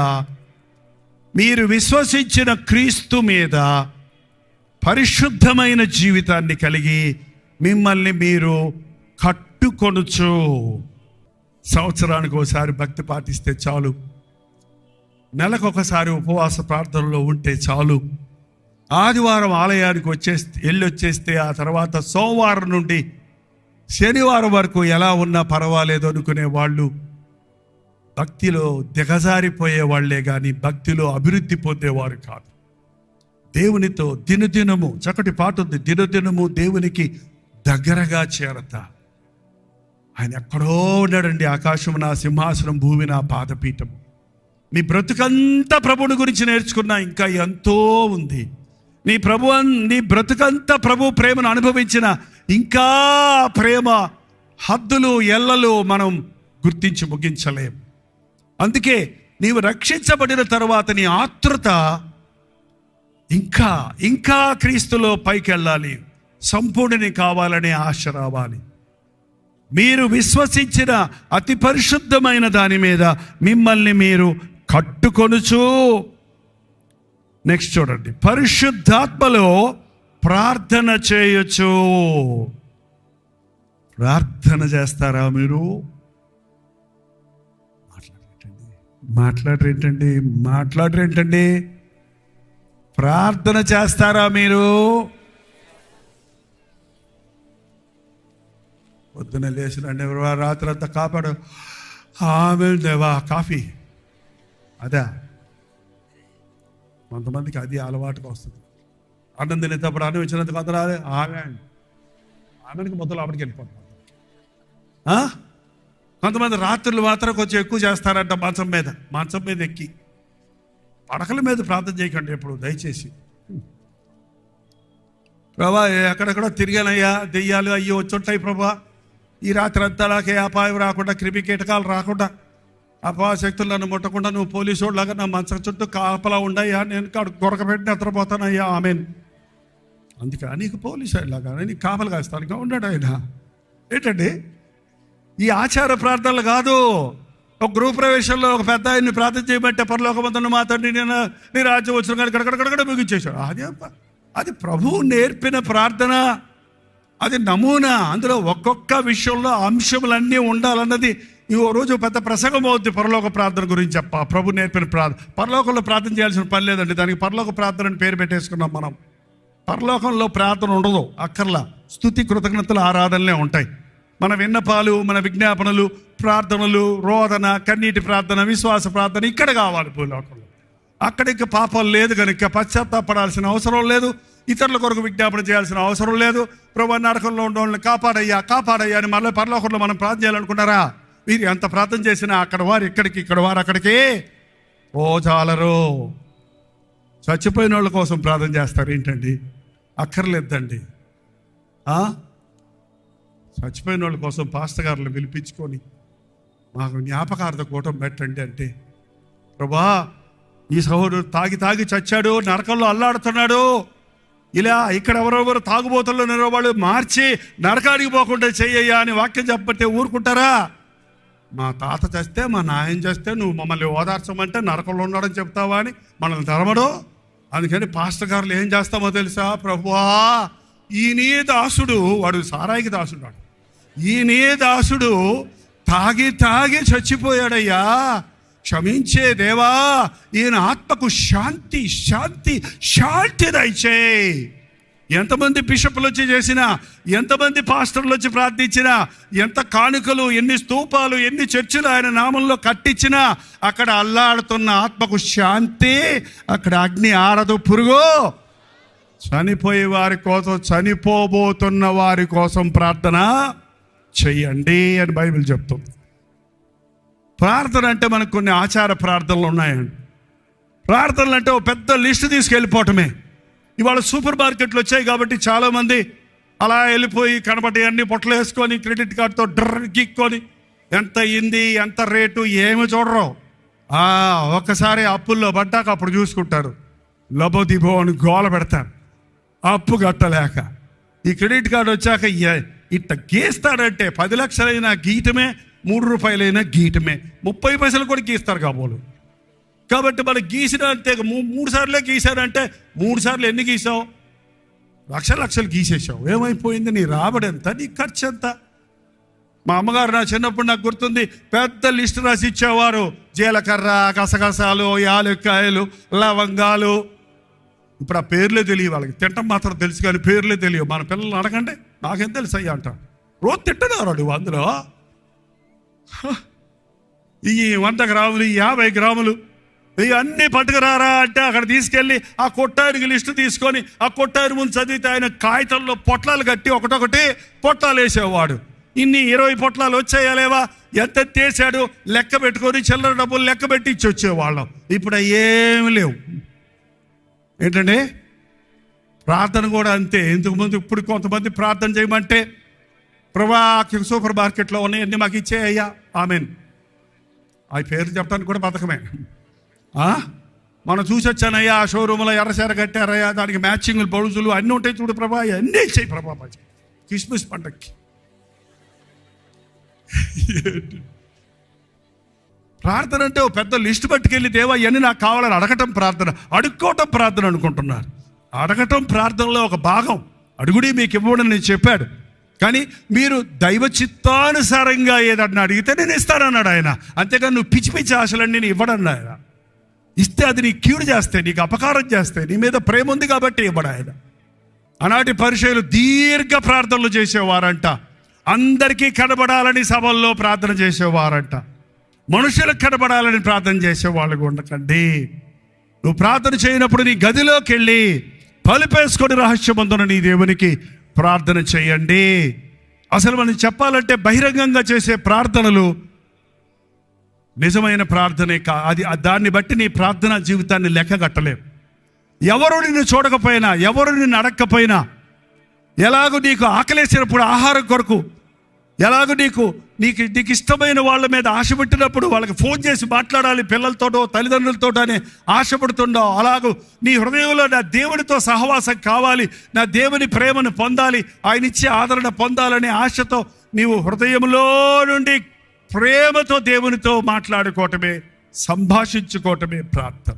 మీరు విశ్వసించిన క్రీస్తు మీద పరిశుద్ధమైన జీవితాన్ని కలిగి మిమ్మల్ని మీరు కట్టుకొనుచు. సంవత్సరానికి ఒకసారి భక్తి పాటిస్తే చాలు, నెలకొకసారి ఉపవాస ప్రార్థనలో ఉంటే చాలు, ఆదివారం ఆలయానికి వచ్చేస్తే ఆ తర్వాత సోమవారం నుండి శనివారం వరకు ఎలా ఉన్నా పర్వాలేదు అనుకునే వాళ్ళు భక్తిలో దిగజారిపోయే వాళ్లే కానీ భక్తిలో అభివృద్ధి పొందేవారు కాదు. దేవునితో దినదినము, చక్కటి పాట ఉంది, దినదినము దేవునికి దగ్గరగా చేరతా. ఆయన ఎక్కడో ఉన్నాడండి. ఆకాశం నా సింహాసనం, భూమి నా పాదపీఠము. నీ బ్రతుకంతా ప్రభువుని గురించి నేర్చుకున్నా ఇంకా ఎంతో ఉంది. నీ బ్రతుకంతా ప్రభు ప్రేమను అనుభవించిన ఇంకా ప్రేమ హద్దులు, ఎల్లలు మనం గుర్తించి ముగించలేం. అందుకే నీవు రక్షించబడిన తర్వాత నీ ఆతృత ఇంకా ఇంకా క్రీస్తులో పైకి వెళ్ళాలి, సంపూర్ణని కావాలనే ఆశ రావాలి. మీరు విశ్వసించిన అతి పరిశుద్ధమైన దాని మీద మిమ్మల్ని మీరు కట్టుకొనుచు. నెక్స్ట్ చూడండి, పరిశుద్ధాత్మలో ప్రార్థన చేయొచ్చు. ప్రార్థన చేస్తారా మీరు? మాట్లాడరేంటండి? ప్రార్థన చేస్తారా మీరు? పొద్దున లేచినండి, రాత్రి అంతా కాపాడు, ఆమె దేవా కాఫీ, అదా కొంతమందికి అది అలవాటుగా వస్తుంది. అన్నం తినేటప్పుడు అన్నం ఇచ్చినందుకు అందరూ ఆమెకి మొదలు అప్పటికి వెళ్ళిపోతాం. కొంతమంది రాత్రులు మాత్రం కొంచెం ఎక్కువ చేస్తారంట, మంచం మీద ఎక్కి. పడకల మీద ప్రార్థన చేయకండి ఎప్పుడు దయచేసి. ప్రభా ఎక్కడెక్కడో తిరిగానయ్యా, దెయ్యాలు అయ్యో వచ్చుంటాయి ప్రభా, ఈ రాత్రి అంతా నాకే అపాయం రాకుండా, క్రిమి కీటకాలు రాకుండా, అపాశక్తులు నన్ను ముట్టకుండా నువ్వు పోలీసు వాళ్ళలాగా నా మంచం చుట్టూ కాపలా ఉండయ్యా, నేను గొరకపెట్టి నిద్రపోతానయ్యా, ఆమెన్. అందుకే నీకు పోలీసు లాగా నీకు కాపలు కాస్తానుగా ఉన్నాడు ఆయన. ఏంటండి ఈ ఆచార ప్రార్థనలు కాదు. ఒక గృహ ప్రవేశంలో ఒక పెద్ద ఆయన్ని ప్రార్థన చేయబట్టే పరలోకమందున్న మా తండ్రి నీ రాజ్యం వచ్చిన కానీ గడగడగడ ముగించేశాడు. అది ప్రభువు నేర్పిన ప్రార్థన, అది నమూనా. అందులో ఒక్కొక్క విషయంలో అంశములన్నీ ఉండాలన్నది ఈ రోజు పెద్ద ప్రసంగం అవుద్ది పరలోక ప్రార్థన గురించి. ప్రభు నేర్పిన ప్రార్థన. పరలోకంలో ప్రార్థన చేయాల్సిన పని లేదండి, దానికి పరలోక ప్రార్థన అని పేరు పెట్టేసుకున్నాం మనం. పరలోకంలో ప్రార్థన ఉండదు, అక్కర్లా. స్తుతి కృతజ్ఞతలు ఆరాధనలే ఉంటాయి. మన విన్నపాలు, మన విజ్ఞాపనలు, ప్రార్థనలు, రోదన, కన్నీటి ప్రార్థన, విశ్వాస ప్రార్థన ఇక్కడ కావాలి భూలోకంలో. అక్కడికి పాపాలు లేదు కనుక పశ్చాత్తాపడాల్సిన అవసరం లేదు, ఇతరుల కొరకు విజ్ఞాపన చేయాల్సిన అవసరం లేదు. ప్రభు నరకంలో ఉన్న వాళ్ళని కాపాడయ్యా అని మళ్ళీ పరలోకంలో మనం ప్రార్థన చేయాలనుకున్నారా? మీరు ఎంత ప్రార్థన చేసినా అక్కడ వారు ఇక్కడికి, ఇక్కడ వారు అక్కడికి చాలరు. చచ్చిపోయిన వాళ్ళ కోసం ప్రార్థన చేస్తారు ఏంటండి? అక్కర్లేదండి. చచ్చిపోయిన వాళ్ళ కోసం పాస్టర్ గారులు పిలిపించుకొని మాకు జ్ఞాపకార్థ కూటం పెట్టండి అంటే, ప్రభా ఈ సహోదరుడు తాగి చచ్చాడు, నరకంలో అల్లాడుతున్నాడు, ఇలా ఇక్కడ ఎవరెవరు తాగుబోతుల్లో నిలబడి మార్చి నరకానికి పోకుండా చెయ్యయ్యా అని వాక్యం చెప్పబట్టే ఊరుకుంటారా? మా తాత చేస్తే, మా నాయన చేస్తే నువ్వు మమ్మల్ని ఓదార్చమంటే నరకంలో ఉన్నాడని చెప్తావా అని మనల్ని తరమడు. అందుకని పాస్టర్ గారులు ఏం చేస్తామో తెలుసా? ప్రభువా ఈయనే దాసుడు, వాడు సారాయికి దాసుడు, వాడు ఈయనే దాసుడు తాగి చచ్చిపోయాడయ్యా, క్షమించే దేవా, ఈయన ఆత్మకు శాంతి దయచేయి. ఎంతమంది బిషపులు వచ్చి చేసినా, ఎంతమంది పాస్టర్లు వచ్చి ప్రార్థించినా, ఎంత కానుకలు, ఎన్ని స్తూపాలు, ఎన్ని చర్చిలు ఆయన నామంలో కట్టించినా అక్కడ అల్లాడుతున్న ఆత్మకు శాంతి, అక్కడ అగ్ని ఆరదు, పురుగు. చనిపోయే వారి కోసం, చనిపోబోతున్న వారి కోసం ప్రార్థన చెయ్యండి అని బైబిల్ చెప్తుంది. ప్రార్థన అంటే మనకు కొన్ని ఆచార ప్రార్థనలు ఉన్నాయండి. ప్రార్థనలు అంటే ఒక పెద్ద లిస్టు తీసుకెళ్ళిపోవటమే. ఇవాళ సూపర్ మార్కెట్లు వచ్చాయి కాబట్టి చాలామంది అలా వెళ్ళిపోయి కనబడి అన్ని పొట్టలు వేసుకొని క్రెడిట్ కార్డుతో గిక్కొని ఎంత అయింది, ఎంత రేటు ఏమి చూడరు. ఒక్కసారి అప్పుల్లో పడ్డాక అప్పుడు చూసుకుంటారు. లబోదిబో అని గోల పెడతారు అప్పు కట్టలేక. ఈ క్రెడిట్ కార్డు వచ్చాక ఇట్ట గీస్తాడంటే 10 లక్షలైనా గీయటమే, 3 రూపాయలైనా గీయటమే, 30 పైసలు కూడా గీస్తారు కాబోలు. కాబట్టి మనకు గీసిన అంటే 3 సార్లే గీసాడంటే 3 సార్లు ఎన్ని గీసావు? లక్షలు గీసేసావు. ఏమైపోయింది? నీ రాబడి ఎంత, నీ ఖర్చు ఎంత? మా అమ్మగారు నా చిన్నప్పుడు నాకు గుర్తుంది, పెద్ద లిస్టు రాసి ఇచ్చేవారు. జీలకర్ర, గసగసాలు, యాలక్కాయలు, లవంగాలు. ఇప్పుడు ఆ పేర్లే తెలియవు వాళ్ళకి, తింటం మాత్రం తెలుసు కానీ పేర్లే తెలియవు. మన పిల్లల్ని అడగండి, నాకేం తెలుసు అయ్యా అంట. రోజు తింటున్నారు నువ్వు అందులో ఈ 100 గ్రాములు, 50 గ్రాములు ఇవన్నీ పట్టుకురారా అంటే అక్కడ తీసుకెళ్ళి ఆ కొట్టారికి లిస్టు తీసుకొని ఆ కొట్టారి ముందు చదివితే ఆయన కాగితంలో పొట్లాలు కట్టి ఒకటొకటి పొట్లాలు వేసేవాడు. ఇన్ని 20 పొట్లాలు వచ్చాయా లేవా, ఎంత తీసాడు లెక్క పెట్టుకొని చిల్లర డబ్బులు లెక్క పెట్టి ఇచ్చి వచ్చేవాళ్ళం. ఇప్పుడు ఏమి లేవు. ఏంటండి? ప్రార్థన కూడా అంతే. ఇంతకుముందు ఇప్పుడు కొంతమంది ప్రార్థన చేయమంటే, ప్రభా సూపర్ మార్కెట్లో ఉన్నాయన్నీ మాకు ఇచ్చేయ్యా, ఆమెన్. ఆ పేరు చెప్పడానికి కూడా బతకమే. మనం చూసి వచ్చానయ్యా, ఆ షోరూంలో ఎర్రసేర కట్టారయ్యా, దానికి మ్యాచింగ్ బ్లౌజులు అన్నీ ఉంటాయి చూడు ప్రభా, అన్నీ ఇచ్చాయి ప్రభా క్రిస్మస్ పండగకి. ప్రార్థన అంటే ఓ పెద్ద లిస్టు పట్టుకెళ్ళి దేవా ఇవన్నీ నాకు కావాలని అడగటం ప్రార్థన, అడుక్కోవటం ప్రార్థన అనుకుంటున్నారు. అడగటం ప్రార్థనలో ఒక భాగం. అడుగుడి మీకు ఇవ్వడం నేను చెప్పాడు, కానీ మీరు దైవ చిత్తానుసారంగా ఏదన్నా అడిగితే నేను ఇస్తానన్నాడు ఆయన. అంతేగాని నువ్వు పిచ్చి ఆశలన్నీ నేను ఇవ్వడన్నా ఆయన. ఇస్తే అది నీకు కీడు చేస్తే, నీకు అపకారం చేస్తే, నీ మీద ప్రేమ ఉంది కాబట్టి ఇవ్వడు ఆయన. ఆనాటి పరిచయులు దీర్ఘ ప్రార్థనలు చేసేవారంట. అందరికీ కనబడాలని సభల్లో ప్రార్థన చేసేవారంట. మనుషులకు కనబడాలని ప్రార్థన చేసేవాళ్ళు ఉండకండి. నువ్వు ప్రార్థన చేయనప్పుడు నీ గదిలోకి వెళ్ళి పలుపేసుకొని రహస్యమందున నీ దేవునికి ప్రార్థన చేయండి. అసలు మనం చెప్పాలంటే బహిరంగంగా చేసే ప్రార్థనలు నిజమైన ప్రార్థనే అది దాన్ని బట్టి నీ ప్రార్థనా జీవితాన్ని లెక్క కట్టలేవు. ఎవరు నిన్ను చూడకపోయినా, ఎవరు నిన్ను అడగకపోయినా, ఎలాగో నీకు ఆకలేసినప్పుడు ఆహారం కొరకు, ఎలాగో నీకు ఇష్టమైన వాళ్ళ మీద ఆశపెట్టినప్పుడు వాళ్ళకి ఫోన్ చేసి మాట్లాడాలి, పిల్లలతోటో తల్లిదండ్రులతో అని ఆశపడుతుండో, అలాగూ నీ హృదయంలో నా దేవుడితో సహవాసం కావాలి, నా దేవుని ప్రేమను పొందాలి, ఆయన ఇచ్చే ఆదరణ పొందాలనే ఆశతో నీవు హృదయంలో నుండి ప్రేమతో దేవునితో మాట్లాడుకోవటమే, సంభాషించుకోవటమే ప్రార్థన.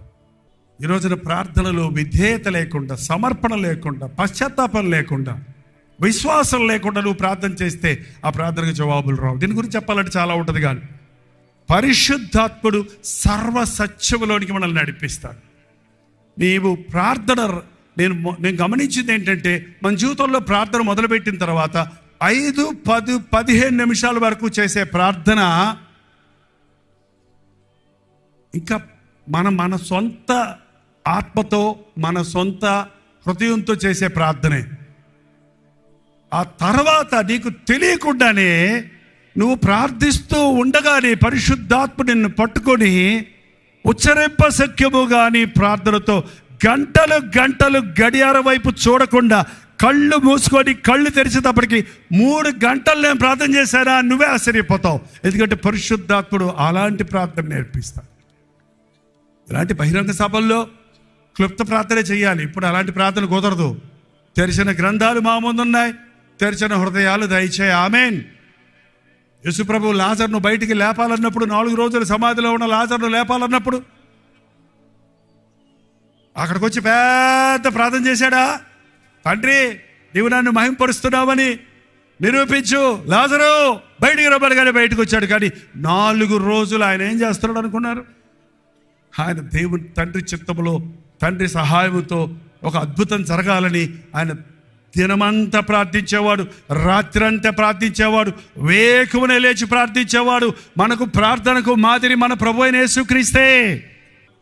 ఈ రోజున ప్రార్థనలో విధేయత లేకుండా, సమర్పణ లేకుండా, పశ్చాత్తాపం లేకుండా, విశ్వాసం లేకుండా నువ్వు ప్రార్థన చేస్తే ఆ ప్రార్థనకు జవాబులు రావు. దీని గురించి చెప్పాలంటే చాలా ఉంటుంది, కానీ పరిశుద్ధాత్ముడు సర్వ సత్యములోనికి మనల్ని నడిపిస్తాడు. నీవు ప్రార్థన నేను గమనించింది ఏంటంటే, మన జీవితంలో ప్రార్థన మొదలుపెట్టిన తర్వాత 5, 10, 15 నిమిషాల వరకు చేసే ప్రార్థన ఇంకా మన సొంత ఆత్మతో, మన సొంత హృదయంతో చేసే ప్రార్థనే. ఆ తర్వాత నీకు తెలియకుండానే నువ్వు ప్రార్థిస్తూ ఉండగానే పరిశుద్ధాత్మ నిన్ను పట్టుకొని ఉచ్చరింప సఖ్యము గాని ప్రార్థనతో గంటలు గంటలు గడియారం వైపు చూడకుండా కళ్ళు మూసుకొని కళ్ళు తెరిచేటప్పటికి 3 గంటలు నేను ప్రార్థన చేశానా, నువ్వే ఆశ్చర్యపోతావు. ఎందుకంటే పరిశుద్ధాత్ముడు అలాంటి ప్రార్థన నేర్పిస్తాడు. ఇలాంటి బహిరంగ సభల్లో క్లుప్త ప్రార్థన చేయాలి. ఇప్పుడు అలాంటి ప్రార్థన కుదరదు. తెరిచిన గ్రంథాలు మా ముందున్నాయి, తెరిచిన హృదయాలు దయచేయి. ఆమేన్. యేసుప్రభు లాజర్ను బయటికి లేపాలన్నప్పుడు, 4 రోజులు సమాధిలో ఉన్న లాజర్ను లేపాలన్నప్పుడు అక్కడికి వచ్చి పెద్ద ప్రార్థన చేశాడా? తండ్రి, నీవు నన్ను మహింపరుస్తున్నావని నిరూపించు, లాజరు బయటికి రమ్మనగానే బయటకు వచ్చాడు. కానీ 4 రోజులు ఆయన ఏం చేస్తున్నాడు అనుకున్నారు? ఆయన దేవుని తండ్రి చిత్తములో, తండ్రి సహాయముతో ఒక అద్భుతం జరగాలని ఆయన దినమంతా ప్రార్థించేవాడు, రాత్రంతా ప్రార్థించేవాడు, వేకువనే లేచి ప్రార్థించేవాడు. మనకు ప్రార్థనకు మాదిరి మన ప్రభు అయిన యేసుక్రీస్తే.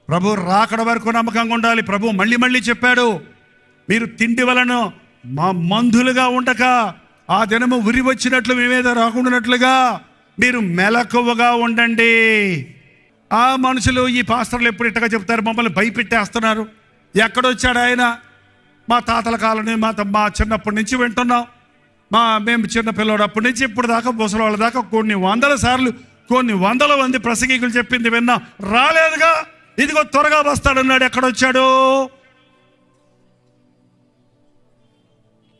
ప్రభు రాకడ వరకు నమ్మకంగా ఉండాలి. ప్రభు మళ్ళీ మళ్ళీ చెప్పాడు, మీరు తిండి వలన మా మందులుగా ఉండక ఆ దినము ఉరి వచ్చినట్లు మీ మీద రాకుండానట్లుగా మీరు మెలకువగా ఉండండి. ఆ మనుషులు, ఈ పాస్టర్లు ఎప్పుడు ఇట్టగా చెప్తారు, మమ్మల్ని భయపెట్టేస్తున్నారు. ఎక్కడొచ్చాడు ఆయన? మా తాతల కాలని మా చిన్నప్పటి నుంచి వింటున్నాం. మేము చిన్న పిల్లడప్పటి నుంచి ఇప్పుడు దాకా ముసలి వాళ్ళ దాకా కొన్ని 100 సార్లు, కొన్ని 100 మంది ప్రసంగికులు చెప్పింది విన్నా, రాలేదుగా. ఇదిగో త్వరగా వస్తాడన్నాడు. ఎక్కడొచ్చాడు?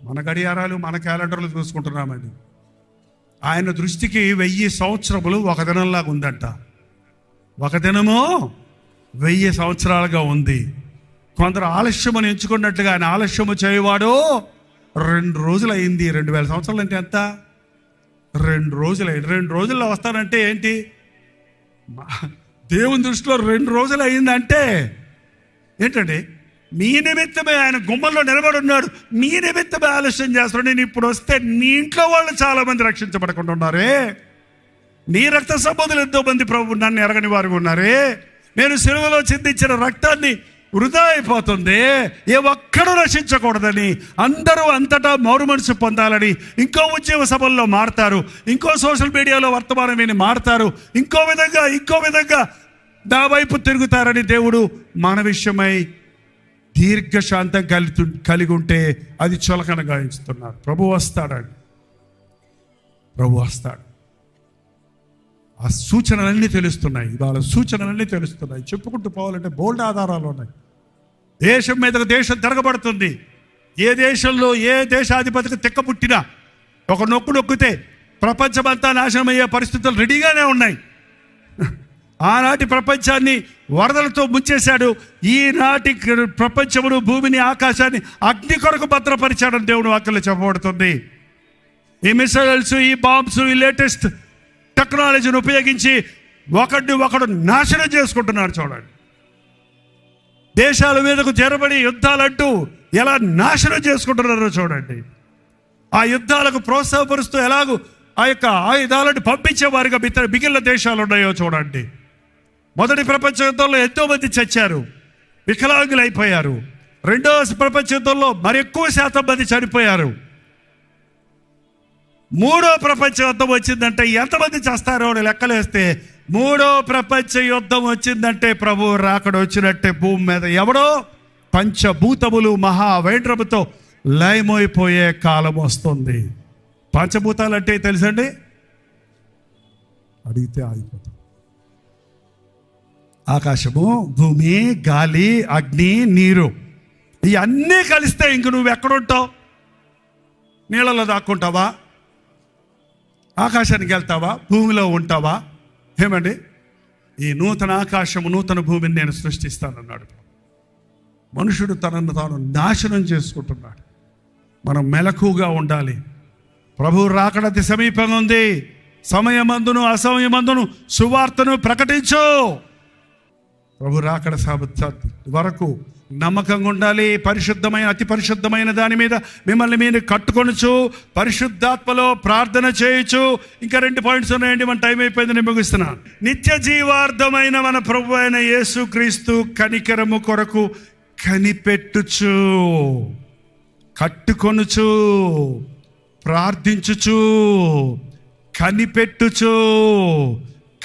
మన గడియారాలు, మన క్యాలెండర్లు చూసుకుంటున్నామండి. ఆయన దృష్టికి 1000 సంవత్సరములు ఒక దినంలాగా ఉందంట. ఒక దినము 1000 సంవత్సరాలుగా ఉంది. కొందరు ఆలస్యమని ఎంచుకున్నట్లుగా ఆయన ఆలస్యము చేయవాడు 2 రోజులు అయింది. 2000 సంవత్సరాలు అంటే ఎంత? 2 రోజులు అయింది. 2 రోజుల్లో వస్తానంటే ఏంటి? దేవుని దృష్టిలో 2 రోజులు అయిందంటే ఏంటండి? మీ నిమిత్తమే ఆయన గుమ్మల్లో నిలబడి ఉన్నాడు. మీ నిమిత్తమే ఆలస్యం చేస్తున్నాడు. నేను ఇప్పుడు వస్తే నీ ఇంట్లో వాళ్ళు చాలా మంది రక్షించబడకుండా ఉన్నారే. నీ రక్త సంబంధులు ఎంతో మంది ప్రభు నన్ను ఎరగని వారు ఉన్నారే. నేను సిలువలో చిందించిన రక్తాన్ని వృధా అయిపోతుంది, ఏ ఒక్కడూ రక్షించకూడదని, అందరూ అంతటా మారు మనసు పొందాలని ఇంకో ఉద్యోగ సభల్లో మారుతారు, ఇంకో సోషల్ మీడియాలో వర్తమానం విని మారుతారు, ఇంకో విధంగా నా వైపు తిరుగుతారని దేవుడు మన విషయమై దీర్ఘశాంతం కలిగి ఉంటే అది చులకనగా ఎంచుతున్నారు. ప్రభు వస్తాడండి, ప్రభు వస్తాడు. ఆ సూచనలన్నీ తెలుస్తున్నాయి. ఇవాళ సూచనలన్నీ తెలుస్తున్నాయి. చెప్పుకుంటూ పోవాలంటే బోల్డ్ ఆధారాలు ఉన్నాయి. దేశం మీదకు దేశం తిరగబడుతుంది. ఏ దేశంలో ఏ దేశాధిపతికి తిక్క పుట్టినా ఒక నొక్కితే ప్రపంచమంతా నాశనం అయ్యే పరిస్థితులు రెడీగానే ఉన్నాయి. ఆనాటి ప్రపంచాన్ని వరదలతో ముంచేశాడు. ఈనాటి ప్రపంచమును, భూమిని, ఆకాశాన్ని అగ్ని కొరకు భద్రపరిచాడని దేవుని వాక్యంలో చెప్పబడుతుంది. ఈ మిసైల్స్, ఈ బాంబ్స్, ఈ లేటెస్ట్ టెక్నాలజీని ఉపయోగించి ఒకడు నాశనం చేసుకుంటున్నారు. చూడండి, దేశాల మీదకు జరబడి యుద్ధాలంటూ ఎలా నాశనం చేసుకుంటున్నారో చూడండి. ఆ యుద్ధాలకు ప్రోత్సాహపరుస్తూ ఎలాగూ ఆ యొక్క ఆయుధాలను పంపించేవారుగా మిగిలిన దేశాలు ఉన్నాయో చూడండి. మొదటి ప్రపంచ యుద్ధంలో ఎంతో మంది చచ్చారు, వికలాంగులు అయిపోయారు. రెండో ప్రపంచ యుద్ధంలో మరి ఎక్కువ శాతం మంది చనిపోయారు. మూడో ప్రపంచ యుద్ధం వచ్చిందంటే ఎంతమంది చేస్తారో అని లెక్కలేస్తే, మూడో ప్రపంచ యుద్ధం వచ్చిందంటే ప్రభు రాకడ వచ్చినట్టే. భూమి మీద ఎవడో పంచభూతములు మహావైండ్రముతో లయమైపోయే కాలం వస్తుంది. పంచభూతాలు అంటే తెలుసండి? అడిగితే ఆగిపోతాం. ఆకాశము, భూమి, గాలి, అగ్ని, నీరు, ఇవన్నీ కలిస్తే ఇంక నువ్వు ఎక్కడుంటావు? నీళ్ళలో దాక్కుంటావా? ఆకాశానికి వెళ్తావా? భూమిలో ఉంటావా? ఏమండి, ఈ నూతన ఆకాశము నూతన భూమిని నేను సృష్టిస్తానన్నాడు. మనుషుడు తనను తాను నాశనం చేసుకుంటున్నాడు. మనం మెలకుగా ఉండాలి. ప్రభు రాకడ అతి సమీపంగా ఉంది. సమయమందును అసమయమందును సువార్తను ప్రకటించు. ప్రభు రాకడ వరకు నమ్మకంగా ఉండాలి. పరిశుద్ధమైన అతి పరిశుద్ధమైన దాని మీద మిమ్మల్ని మీరు కట్టుకొనచ్చు. పరిశుద్ధాత్మలో ప్రార్థన చేయొచ్చు. ఇంకా 2 పాయింట్స్ ఉన్నాయండి, మన టైం అయిపోయింది, నేను ముగిస్తున్నాను. నిత్య జీవార్థమైన మన ప్రభు అయిన యేసుక్రీస్తు కనికరము కొరకు కనిపెట్టుచు, కట్టుకొనుచు, ప్రార్థించుచు, కనిపెట్టుచు.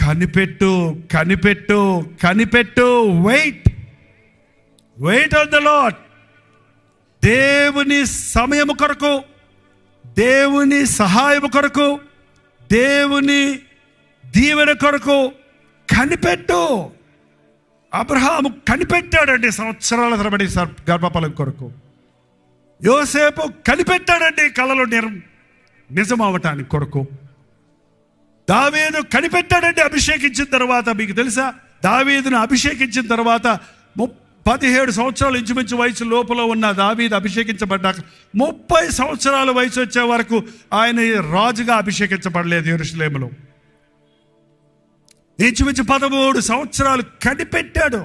కనిపెట్టు, కనిపెట్టు, కనిపెట్టు. Wait on the lord. దేవుని సమయము కొరకు, దేవుని సహాయము కొరకు, దేవుని దీవెన కొరకు కనిపెట్టు. అబ్రహాము కనిపెట్టాడండి సంవత్సరాల తరబడి గర్భఫలం కొరకు. యోసేపు కనిపెట్టాడండి కలలో నిజం అవటానికి కొరకు. దావీదు కనిపెట్టాడండి అభిషేకించిన తర్వాత. మీకు తెలుసా, దావీదును అభిషేకించిన తర్వాత 17 సంవత్సరాలు ఇంచుమించు వయసు లోపల ఉన్న దావీదు అభిషేకించబడ్డాక 30 సంవత్సరాల వయసు వచ్చే వరకు ఆయన రాజుగా అభిషేకించబడలేదు యెరూషలేములో. ఇంచుమించు 13 సంవత్సరాలు కనిపెట్టాడు.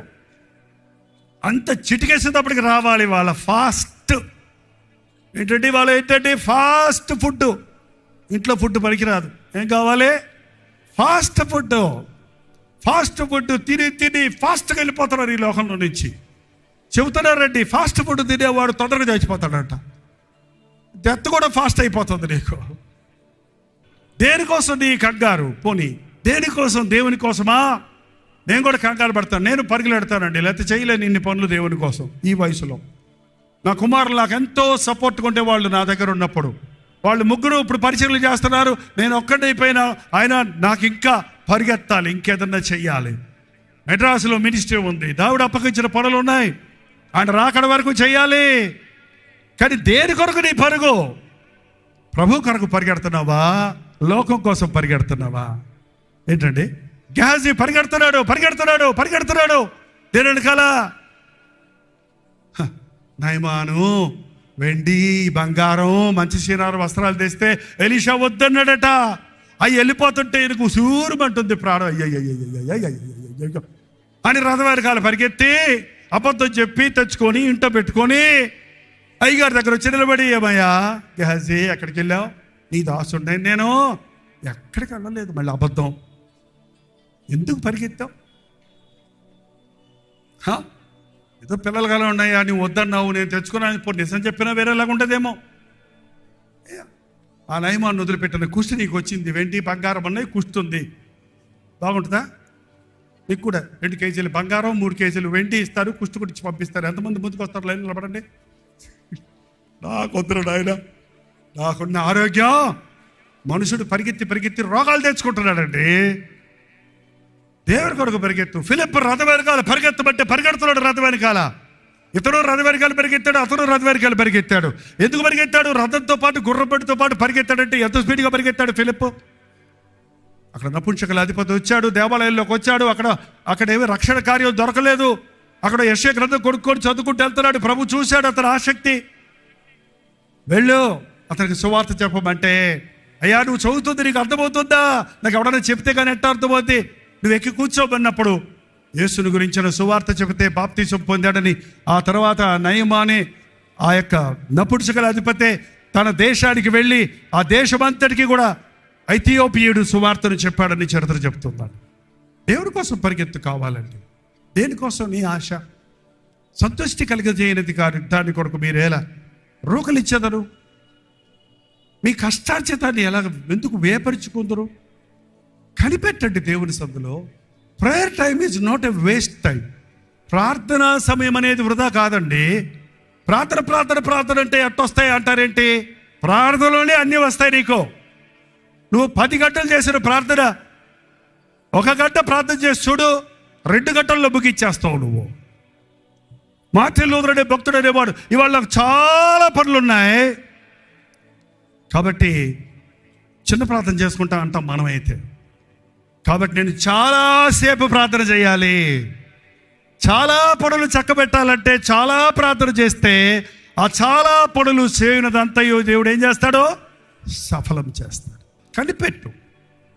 అంత చిటికేసేటప్పటికి రావాలి వాళ్ళ ఫాస్ట్. ఏంటంటే ఫాస్ట్ ఫుడ్. ఇంట్లో ఫుడ్ పనికిరాదు. ఏం కావాలి? Fast food. ఫాస్ట్ ఫుడ్ తిని తిని ఫాస్ట్గా వెళ్ళిపోతున్నారు ఈ లోకంలో నుంచి. చెబుతున్నారండి, ఫాస్ట్ ఫుడ్ తినేవాడు తొందరగా చచ్చిపోతాడంట. డెత్ కూడా ఫాస్ట్ అయిపోతుంది నీకు. దేనికోసం నీ కంగారు? పోనీ దేనికోసం? దేవుని కోసమా? నేను కూడా కంగారు పడతాను, నేను పరుగులెడతానండి, లేకపోతే చేయలేను ఇన్ని పనులు దేవుని కోసం. ఈ వయసులో నా కుమారులు నాకు ఎంతో సపోర్ట్గా ఉంటే వాళ్ళు నా దగ్గర ఉన్నప్పుడు, వాళ్ళు ముగ్గురు ఇప్పుడు పరిచర్యలు చేస్తున్నారు, నేను ఒక్కడైపోయినా ఆయన నాకు ఇంకా పరిగెత్తాలి, ఇంకేదన్నా చెయ్యాలి. మెడ్రాసులో మినిస్ట్రీ ఉంది, దేవుడు అప్పగించిన పనులు ఉన్నాయి, ఆయన రాకడ వరకు చెయ్యాలి. కానీ దేని కొరకు నీ పరుగు? ప్రభు కొరకు పరిగెడుతున్నావా? లోకం కోసం పరిగెడుతున్నావా? ఏంటండి, గేహజీ పరిగెడుతున్నాడు పరిగెడుతున్నాడు పరిగెడుతున్నాడు దేని వెనకాల? నయమాను వెండి బంగారం మంచి చీనారు వస్త్రాలు తెస్తే ఎలీషా వద్దన్నాడట. అవి వెళ్ళిపోతుంటే ఈయనకు సూరుమంటుంది ప్రాణం. అయ్యయ్యో అని రథం వెనకాల పరిగెత్తి అబద్ధం చెప్పి తెచ్చుకొని ఇంట్లో పెట్టుకొని అయ్యగారి దగ్గర వచ్చి నిలబడి, ఏమయ్యా గేహజీ ఎక్కడికి వెళ్ళావు? నీ దాసుండే నేను. ఎక్కడికి వెళ్ళలేదు. మళ్ళీ అబద్ధం. ఎందుకు పరిగెత్తావు? ఏదో పిల్లలు కల ఉన్నాయా, నువ్వు వద్దన్నావు, నేను తెచ్చుకున్నాను, ఇప్పుడు నిజం చెప్పినా వేరేలాగా ఉంటుందేమో. ఆ నయమాన్ని వదిలిపెట్టిన కుష్టి నీకు వచ్చింది, వెండి బంగారం అన్నవి కుస్తుంది, బాగుంటుందా? నీకు కూడా 2 కేజీలు బంగారం 3 కేజీలు వెండి ఇస్తారు, కుష్టి కుట్టించి పంపిస్తారు. ఎంతమంది ముందుకు వస్తారు? లైన్ నిలబడండి. నాకు వద్దురు నాయన, నాకున్న ఆరోగ్యం. మనుషుడు పరిగెత్తి పరిగెత్తి రోగాలు తెచ్చుకుంటున్నాడండి. దేవుని కొరకు పరిగెత్తు. ఫిలిప్ రథ వెనకాల పరిగెత్తబట్టే పరిగెడుతున్నాడు. రథ వెనకాల ఇతను రథ వెనకాల పరిగెత్తాడు, అతను రథ వెనకాల పరిగెత్తాడు. ఎందుకు పరిగెత్తాడు? రథంతో పాటు గుర్రపెట్టుతో పాటు పరిగెత్తాడంటే ఎంత స్పీడ్గా పరిగెత్తాడు ఫిలిప్. అక్కడ నపుంసకుల అధిపతి వచ్చాడు, దేవాలయంలోకి వచ్చాడు. అక్కడ ఏమీ రక్షణ కార్యం దొరకలేదు. అక్కడ యెషయా గ్రంథం కొనుక్కొని చదువుకుంటూ వెళ్తున్నాడు. ప్రభు చూశాడు అతని ఆసక్తి. వెళ్ళు అతనికి సువార్త చెప్పమంటే, అయ్యా నువ్వు చదువుతుంది నీకు అర్థమవుతుందా? నాకు ఎవడన్నా చెప్తే కానీ ఎట్ట అర్థమవుతుంది? నువ్వు ఎక్కి కూర్చోమన్నప్పుడు యేసుని గురించిన సువార్త చెబితే బాప్తీసం పొందాడని. ఆ తర్వాత నయమానే ఆ యొక్క నపుంసకుల అధిపతే తన దేశానికి వెళ్ళి ఆ దేశమంతటికి కూడా ఐథియోపియుడు సువార్తను చెప్పాడని చరిత్ర చెప్తున్నాడు. దేవుడి కోసం పరిగెత్తు కావాలండి. దేనికోసం నీ ఆశ? సంతృష్టి కలిగజేయనిది కాదు. దాని కొరకు మీరు ఎలా రూకలిచ్చేదరు? మీ కష్టార్జితాన్ని ఎలా ఎందుకు వేపరుచుకుందరు? కనిపెట్టండి దేవుని సందులో. Prayer time is not a waste time. ప్రార్థనా సమయం అనేది వృధా కాదండి. ప్రార్థన ప్రార్థన ప్రార్థన అంటే ఎట్టొస్తాయి అంటారేంటి? ప్రార్థనలోనే అన్నీ వస్తాయి నీకు. నువ్వు 10 గంటలు చేసిన ప్రార్థన 1 గంట ప్రార్థన చేసి చూడు, 2 గంటల్లో ముగిచ్చేస్తావు నువ్వు. మార్టిన్ లూథర్ అనే భక్తుడు అనేవాడు, ఇవాళ నాకు చాలా పనులు ఉన్నాయి కాబట్టి చిన్న ప్రార్థన చేసుకుంటా అంటాం మనమైతే. కాబట్టి నేను చాలాసేపు ప్రార్థన చేయాలి, చాలా పనులు చక్కబెట్టాలంటే చాలా ప్రార్థన చేస్తే ఆ చాలా పనులు చేయనదంతయో దేవుడు ఏం చేస్తాడో సఫలం చేస్తాడు. కనిపెట్టు,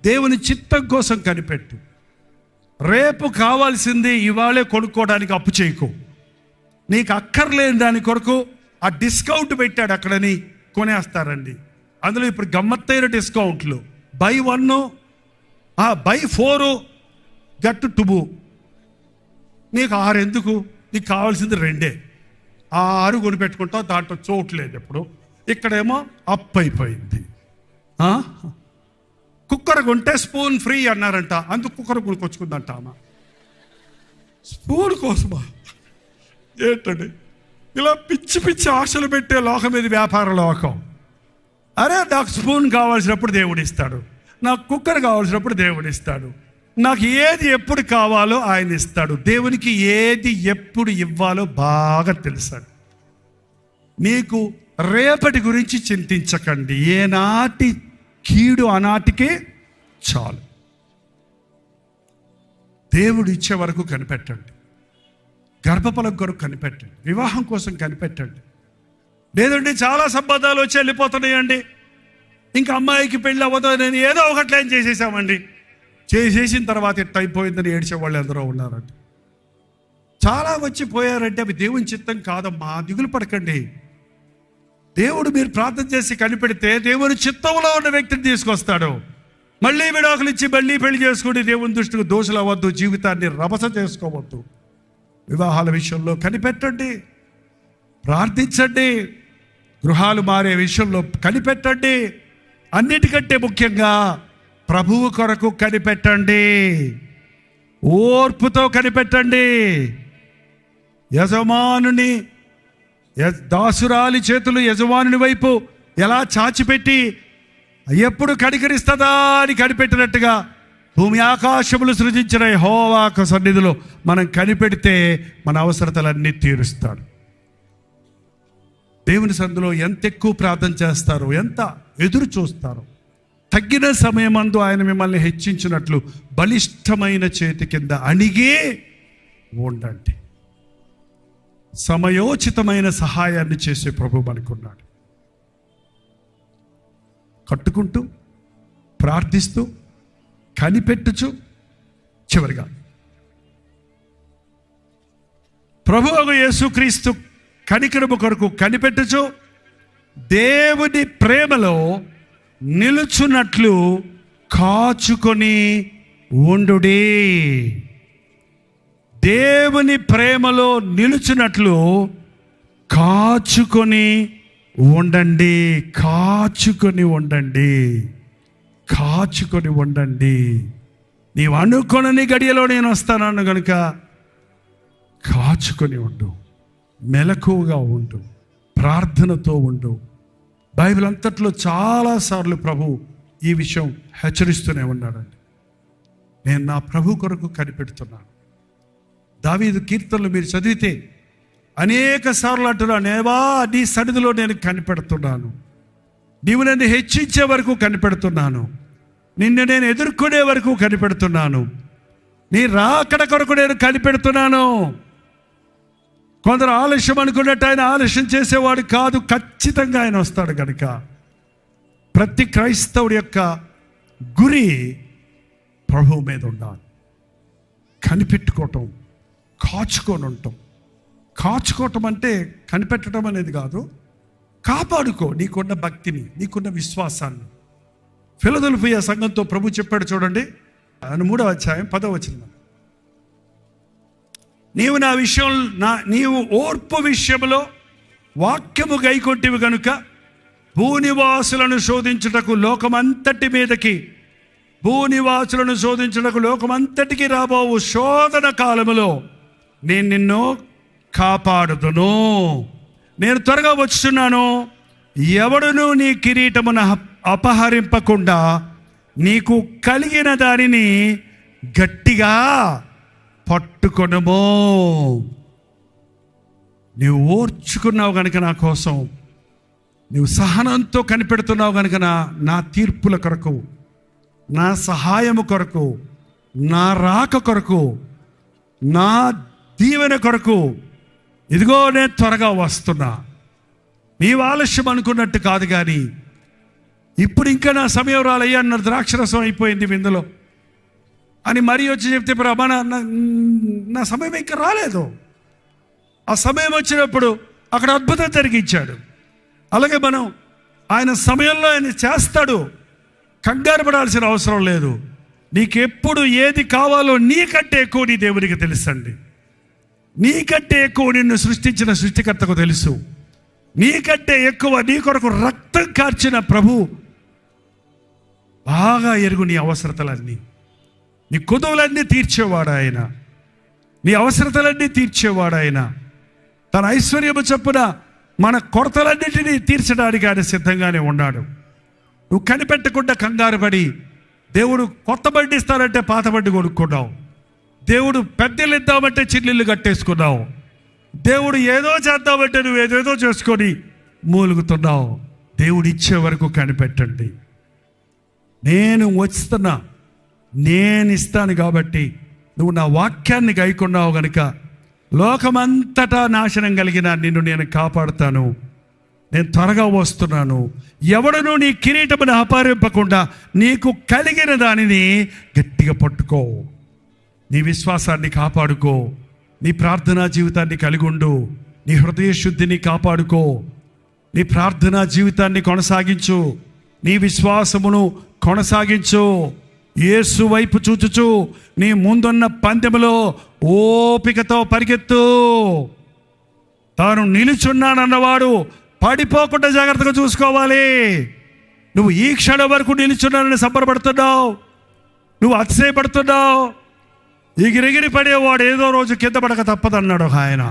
దేవుని చిత్తం కోసం కనిపెట్టు. రేపు కావాల్సింది ఇవాళే కొనుక్కోవడానికి అప్పు చేయకు. నీకు అక్కర్లేని దాని కొరకు ఆ డిస్కౌంట్ పెట్టాడు అక్కడని కొనేస్తారండి. అందులో ఇప్పుడు గమ్మత్తైన డిస్కౌంట్లు, బై 1 బై 4 గట్టు 2. నీకు 6 ఎందుకు? నీకు కావాల్సింది 2. 6 కొనిపెట్టుకుంటావు, దాంట్లో చోట్లేదు. ఎప్పుడు ఇక్కడేమో అప్పు అయిపోయింది. కుక్కర్ కొంటే స్పూన్ ఫ్రీ అన్నారంట, అందుకు కుక్కర్ కొనుక్కొచ్చుకుందంట ఆమె. స్పూన్ కోసమా? ఏంటండి ఇలా పిచ్చి పిచ్చి ఆశలు పెట్టే లోకం ఇది, వ్యాపార లోకం. అరే నాకు స్పూన్ కావాల్సినప్పుడు దేవుడు ఇస్తాడు, నాకు కుక్కర్ కావాల్సినప్పుడు దేవుడు ఇస్తాడు, నాకు ఏది ఎప్పుడు కావాలో ఆయన ఇస్తాడు. దేవునికి ఏది ఎప్పుడు ఇవ్వాలో బాగా తెలుసాడు. నీకు రేపటి గురించి చింతించకండి, ఏనాటి కీడు ఆనాటికే చాలు. దేవుడు ఇచ్చే వరకు కనిపెట్టండి, గర్భఫలం కొరకు కనిపెట్టండి, వివాహం కోసం కనిపెట్టండి. లేదండి చాలా సంబంధాలు వచ్చి వెళ్ళిపోతున్నాయండి, ఇంకా అమ్మాయికి పెళ్ళి అవ్వదు, నేను ఏదో ఒకటి చేసేసామండి, చేసేసిన తర్వాత ఎట్ట అయిపోయిందని ఏడ్చేవాళ్ళు ఎందరో ఉన్నారండి. చాలా వచ్చి పోయారంటే అవి దేవుని చిత్తం కాదమ్మా, దిగులు పడకండి. దేవుడు మీరు ప్రార్థన చేసి కనిపెడితే దేవుని చిత్తంలో ఉన్న వ్యక్తిని తీసుకొస్తాడు. మళ్ళీ విడాకులు ఇచ్చి మళ్ళీ పెళ్లి చేసుకుని దేవుని దృష్టికి దోషులు అవ్వద్దు, జీవితాన్ని రభస చేసుకోవద్దు. వివాహాల విషయంలో కనిపెట్టండి, ప్రార్థించండి, గృహాలు మారే విషయంలో కనిపెట్టండి. అన్నిటికంటే ముఖ్యంగా ప్రభువు కొరకు కనిపెట్టండి, ఓర్పుతో కనిపెట్టండి. యజమానుని దాసురాలి చేతులు యజమానుని వైపు ఎలా చాచిపెట్టి ఎప్పుడు కనికరిస్తుందా అని కనిపెట్టినట్టుగా భూమి ఆకాశములు సృజించిన యెహోవా సన్నిధిలో మనం కనిపెడితే మన అవసరతలన్నీ తీరుస్తాడు. దేవుని సన్నిధిలో ఎంత ఎక్కువ ప్రార్థన చేస్తారో, ఎంత ఎదురు చూస్తారో, తగ్గిన సమయమందు ఆయన మిమ్మల్ని హెచ్చించినట్లు బలిష్టమైన చేతి కింద అణిగే ఉండండి. సమయోచితమైన సహాయాన్ని చేసే ప్రభు మనకున్నాడు. కట్టుకుంటూ ప్రార్థిస్తూ కనిపెట్టుచు, చివరిగా ప్రభువు యేసుక్రీస్తు కనికరము కొరకు కనిపెట్టుచు దేవుని ప్రేమలో నిలుచున్నట్లు కాచుకొని ఉండుడి. దేవుని ప్రేమలో నిలుచున్నట్లు కాచుకొని ఉండండి, కాచుకొని ఉండండి, కాచుకొని ఉండండి. నీవు అనుకొనని గడియలో నేను వస్తానన్ను కనుక కాచుకొని ఉండు, మెలకువగా ఉండు, ప్రార్థనతో ఉండు. బైబిల్ అంతట్లో చాలాసార్లు ప్రభు ఈ విషయం హెచ్చరిస్తూనే ఉన్నాడండి. నేను నా ప్రభు కొరకు కనిపెడుతున్నాను. దావీదు కీర్తనలు మీరు చదివితే అనేక సార్లు అంటున్నాను, నేవా నీ సన్నిధిలో నేను కనిపెడుతున్నాను, నీవు నన్ను హెచ్చించే వరకు కనిపెడుతున్నాను, నిన్ను నేను ఎదుర్కొనే వరకు కనిపెడుతున్నాను, నీ రాకడ కొరకు నేను కనిపెడుతున్నాను. కొందరు ఆలస్యం అనుకున్నట్టు ఆయన ఆలస్యం చేసేవాడు కాదు, ఖచ్చితంగా ఆయన వస్తాడు. కనుక ప్రతి క్రైస్తవుడి యొక్క గురి ప్రభువు మీద ఉండాలి. కనిపెట్టుకోవటం, కాచుకొని ఉండటం. కాచుకోవటం అంటే కనిపెట్టడం అనేది కాదు, కాపాడుకో నీకున్న భక్తిని, నీకున్న విశ్వాసాన్ని. ఫిలదెల్ఫియా సంఘంతో ప్రభు చెప్పాడు చూడండి, 3వ అధ్యాయం 10వ వచనం. నీవు నా విషయం నీవు ఓర్పు విషయంలో వాక్యము గైకొంటివి గనుక భూనివాసులను శోధించుటకు లోకమంతటి మీదకి, భూనివాసులను శోధించుటకు లోకమంతటికి రాబోవు శోధన కాలములో నేను నిన్ను కాపాడుదును. నేను త్వరగా వచ్చుచున్నాను. ఎవడును నీ కిరీటమును అపహరింపకుండా నీకు కలిగిన దానిని గట్టిగా పట్టుకొనుము. నీవు ఓర్చుకున్నావు కనుక నా కోసం నువ్వు సహనంతో కనిపెడుతున్నావు కనుక నా తీర్పుల కొరకు, నా సహాయము కొరకు, నా రాక కొరకు, నా దీవెన కొరకు ఇదిగో నేను త్వరగా వస్తున్నా. నీవు ఆలస్యం అనుకున్నట్టు కాదు, కానీ ఇప్పుడు ఇంకా నా సమయం రాలయ్యా, నా ద్రాక్షరసం అయిపోయింది విందులో అని మరీ వచ్చి చెప్తే ప్రభా నా సమయం ఇంకా రాలేదు. ఆ సమయం వచ్చినప్పుడు అక్కడ అద్భుతం జరిగించాడు. అలాగే మనం ఆయన సమయంలో ఆయన చేస్తాడు. కంగారు పడాల్సిన అవసరం లేదు. నీకెప్పుడు ఏది కావాలో నీకంటే ఎక్కువ నీ దేవునికి తెలుసండి. నీకంటే ఎక్కువ నిన్ను సృష్టించిన సృష్టికర్తకు తెలుసు. నీకంటే ఎక్కువ నీ కొరకు రక్తం కార్చిన ప్రభు బాగా ఎరుగు నీ అవసరతలన్నీ, నీ కొదువులన్నీ తీర్చేవాడు ఆయన. నీ అవసరతలన్నీ తీర్చేవాడు ఆయన. తన ఐశ్వర్యము చొప్పున మన కొరతలన్నింటినీ తీర్చడానికి ఆయన సిద్ధంగానే ఉన్నాడు. నువ్వు కనిపెట్టకుండా కంగారు పడి దేవుడు కొత్త బండి ఇస్తానంటే పాత బండి కొనుక్కున్నావు. దేవుడు పెద్దలు ఇద్దామంటే చిల్లిళ్ళు కట్టేసుకున్నావు. దేవుడు ఏదో చేద్దామంటే నువ్వు ఏదేదో చేసుకొని మూలుగుతున్నావు. దేవుడు ఇచ్చే వరకు కనిపెట్టండి. నేను వస్తున్నా, నేను ఇస్తాను కాబట్టి నువ్వు నా వాక్యాన్ని గైకొన్నావు గనుక లోకమంతటా నాశనం కలిగిన నిన్ను నేను కాపాడుతాను. నేను త్వరగా వస్తున్నాను. ఎవడను నీ కిరీటమును అపహరింపకుండా నీకు కలిగిన దానిని గట్టిగా పట్టుకో. నీ విశ్వాసాన్ని కాపాడుకో. నీ ప్రార్థనా జీవితాన్ని కలిగి ఉండు. నీ హృదయ శుద్ధిని కాపాడుకో. నీ ప్రార్థనా జీవితాన్ని కొనసాగించు. నీ విశ్వాసమును కొనసాగించు. యేసు వైపు చూచుచు నీ ముందున్న పందెములో ఓపికతో పరిగెత్తు. తాను నిలుచున్నానన్నవాడు పడిపోకుండా జాగ్రత్తగా చూసుకోవాలి. నువ్వు ఈ క్షణం వరకు నిలుచున్నానని సంబరపడుతున్నావు, నువ్వు అతిశయపడుతున్నావు. ఎగిరెగిరి పడేవాడు ఏదో రోజు కింద పడక తప్పదన్నాడు ఆయన.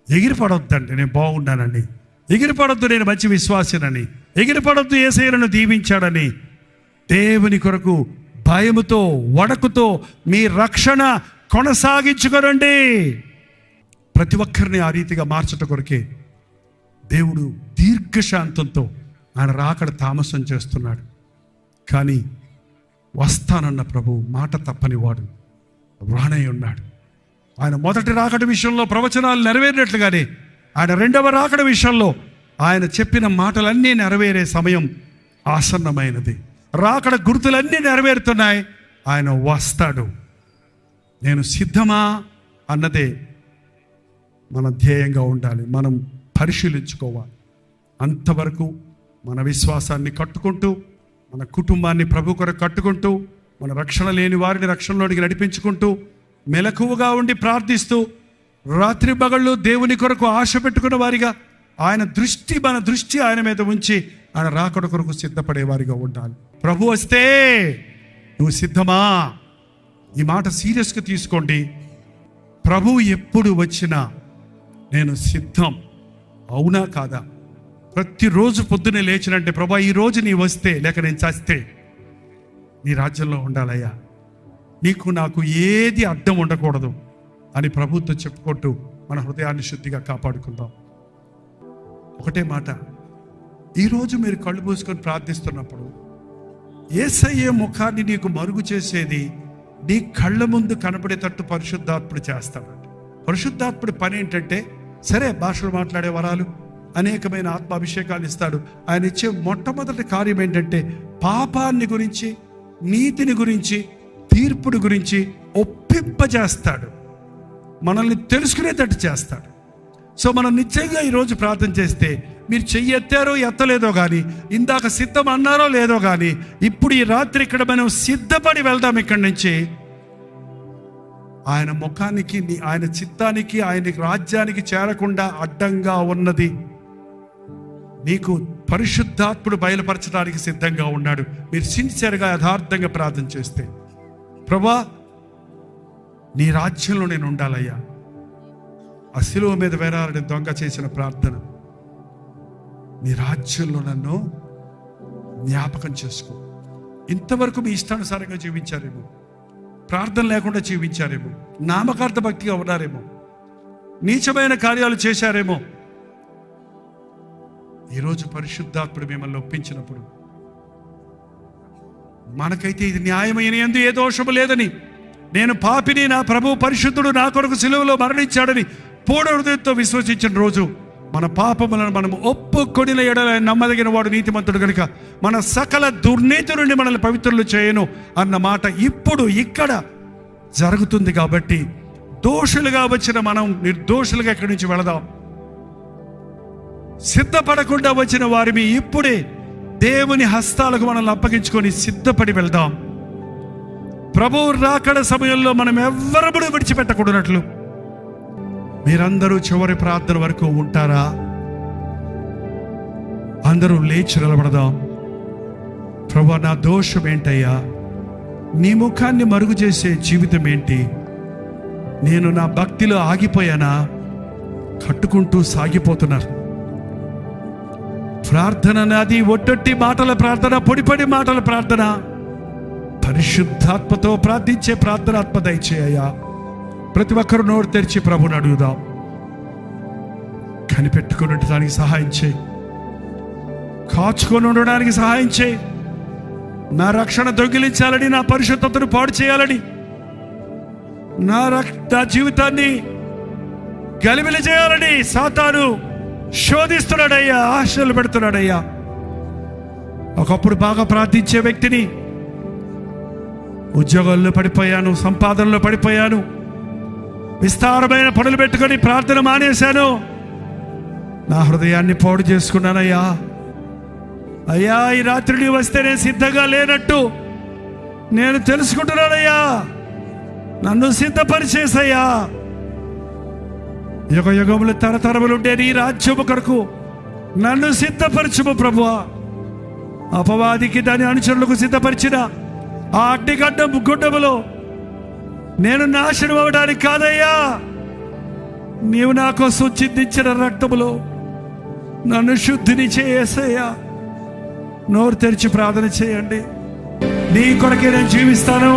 ఎగిరిపడొద్దండి, నేను బాగున్నానని. ఎగిరిపడొద్దు, నేను మంచి విశ్వాసినని. ఎగిరిపడొద్దు, యేసయ్యను దీవించాడని. దేవుని కొరకు భయముతో వణకుతో మీ రక్షణ కొనసాగించుకోనండి. ప్రతి ఒక్కరిని ఆ రీతిగా మార్చట కొరకే దేవుడు దీర్ఘశాంతంతో ఆయన రాకడ తామసం చేస్తున్నాడు. కానీ వస్తానన్న ప్రభు మాట తప్పని వాడు రానై ఉన్నాడు. ఆయన మొదటి రాకడ విషయంలో ప్రవచనాలు నెరవేరినట్లుగానే ఆయన రెండవ రాకడ విషయంలో ఆయన చెప్పిన మాటలన్నీ నెరవేరే సమయం ఆసన్నమైనది. రాకడ గుర్తులన్నీ నెరవేరుతున్నాయి. ఆయన వస్తాడు. నేను సిద్ధమా అన్నదే మన ధ్యేయంగా ఉండాలి. మనం పరిశీలించుకోవాలి. అంతవరకు మన విశ్వాసాన్ని కట్టుకుంటూ, మన కుటుంబాన్ని ప్రభు కొరకు కట్టుకుంటూ, మన రక్షణ లేని వారిని రక్షణలోనికి నడిపించుకుంటూ, మెలకువగా ఉండి ప్రార్థిస్తూ, రాత్రి పగళ్ళు దేవుని కొరకు ఆశ పెట్టుకున్న వారిగా మన దృష్టి ఆయన మీద ఉంచి ఆయన రాకడ కొరకు సిద్ధపడేవారిగా ఉండాలి. ప్రభు వస్తే నువ్వు సిద్ధమా? ఈ మాట సీరియస్గా తీసుకోండి. ప్రభు ఎప్పుడు వచ్చినా నేను సిద్ధం. అవునా కాదా? ప్రతిరోజు పొద్దున్నే లేచినంటే ప్రభా ఈరోజు నీ వస్తే, లేక నేను చస్తే నీ రాజ్యంలో ఉండాలయ్యా, నీకు నాకు ఏది అడ్డం ఉండకూడదు అని ప్రభుత్వం చెప్పుకుంటూ మన హృదయాన్ని శుద్ధిగా కాపాడుకుందాం. ఒకటే మాట, ఈరోజు మీరు కళ్ళు మూసుకొని ప్రార్థిస్తున్నప్పుడు యేసయ్య ముఖాన్ని నీకు మరుగు చేసేది నీ కళ్ళ ముందు కనపడేటట్టు పరిశుద్ధాత్ముడు చేస్తాడు. పరిశుద్ధాత్ముడి పని ఏంటంటే, సరే భాషలు మాట్లాడే వరాలు, అనేకమైన ఆత్మాభిషేకాలు ఇస్తాడు. ఆయన ఇచ్చే మొట్టమొదటి కార్యం ఏంటంటే పాపాన్ని గురించి, నీతిని గురించి, తీర్పుని గురించి ఒప్పింపజేస్తాడు. మనల్ని తెలుసుకునేటట్టు చేస్తాడు. సో మనం నిశ్చయంగా ఈరోజు ప్రార్థన చేస్తే, మీరు చెయ్యి ఎత్తారో ఎత్తలేదో కానీ, ఇందాక సిద్ధం అన్నారో లేదో కానీ, ఇప్పుడు ఈ రాత్రి ఇక్కడ మనం సిద్ధపడి వెళ్దాం. ఇక్కడి నుంచి ఆయన ముఖానికి, ఆయన చిత్తానికి, ఆయన రాజ్యానికి చేరకుండా అడ్డంగా ఉన్నది నీకు పరిశుద్ధాత్ముడు బయలుపరచడానికి సిద్ధంగా ఉన్నాడు. మీరు సిన్సియర్గా యథార్థంగా ప్రార్థన చేస్తే, ప్రభా నీ రాజ్యంలో నేను ఉండాలయ్యా. ఆ శిలువ మీద వేలాడని దొంగ చేసిన ప్రార్థన, నీ రాజ్యంలో నన్ను జ్ఞాపకం చేసుకో. ఇంతవరకు మీ ఇష్టానుసారంగా జీవించారేమో, ప్రార్థన లేకుండా జీవించారేమో, నామకార్థ భక్తిగా ఉన్నారేమో, నీచమైన కార్యాలు చేశారేమో. ఈరోజు పరిశుద్ధాత్ముడు మిమ్మల్ని ఒప్పించినప్పుడు, మనకైతే ఇది న్యాయమైన యందు ఏ దోషము లేదని, నేను పాపిని, నా ప్రభు పరిశుద్ధుడు నా కొరకు సిలువలో మరణించాడని పూర్ణ హృదయంతో విశ్వసించిన రోజు, మన పాపములను మనం ఒప్పుకొనిన ఎడల నమ్మదగిన వాడు నీతిమంతుడు కనుక మన సకల దుర్నీతి నుండి మనల్ని పవిత్రులు చేయను అన్న మాట ఇప్పుడు ఇక్కడ జరుగుతుంది. కాబట్టి దోషులుగా వచ్చిన మనం నిర్దోషులుగా ఇక్కడి నుంచి వెళదాం. సిద్ధపడకుండా వచ్చిన వారిని ఇప్పుడే దేవుని హస్తాలకు మనల్ని అప్పగించుకొని సిద్ధపడి వెళ్దాం. ప్రభువు రాకడ సమయంలో మనం ఎవ్వరూ విడిచిపెట్టకూడనట్లు మీరందరూ చివరి ప్రార్థన వరకు ఉంటారా? అందరూ లేచి నిలబడదాం. ప్రభువా, నా దోషం ఏంటయ్యా? నీ ముఖాన్ని మరుగు చేసే జీవితం ఏంటి? నేను నా భక్తిలో ఆగిపోయానా? కట్టుకుంటూ సాగిపోతున్నారు. ప్రార్థన నాది ఒట్టొట్టి మాటల ప్రార్థన, పొడిపడి మాటల ప్రార్థన, పరిశుద్ధాత్మతో ప్రార్థించే ప్రార్థనాత్మ దయచేయ్యా. ప్రతి ఒక్కరు నోరు తెరిచి ప్రభుని అడుగుదాం. కనిపెట్టుకుని ఉండడానికి సహాయం చేయి, కాచుకొని ఉండడానికి సహాయం చేయి. నా రక్షణ దొంగిలించాలని, నా పరిశుద్ధతను పాడు చేయాలని, నా జీవితాన్ని గలిబిలి చేయాలని సాతాను శోధిస్తున్నాడయ్యా, ఆశలు పెడుతున్నాడయ్యా. ఒకప్పుడు బాగా ప్రార్థించే వ్యక్తిని ఉద్యోగాల్లో పడిపోయాను, సంపాదనలో పడిపోయాను, విస్తారమైన పనులు పెట్టుకొని ప్రార్థన మానేశాను, నా హృదయాన్ని పాడు చేసుకున్నానయ్యా. అయ్యా, ఈ రాత్రి నీ వస్తే నేను సిద్ధంగా లేనట్టు నేను తెలుసుకుంటున్నానయ్యా. నన్ను సిద్ధపరిచేసయ్యా. యుగ యుగములు తరతరములుండే నీ రాజ్యము కొరకు నన్ను సిద్ధపరచుము ప్రభువా. అపవాదికి దాని అనుచరులకు సిద్ధపరిచిన ఆ అగ్నిగడ్డం గుడ్డములో నేను నాశనం అవ్వడానికి కాదయ్యా, నీవు నా కోసం చిందించిన రక్తములో నన్ను శుద్ధిని చేయేసయ్యా. నోరు తెరిచి ప్రార్థన చేయండి. నీ కొరకే నేను జీవిస్తాను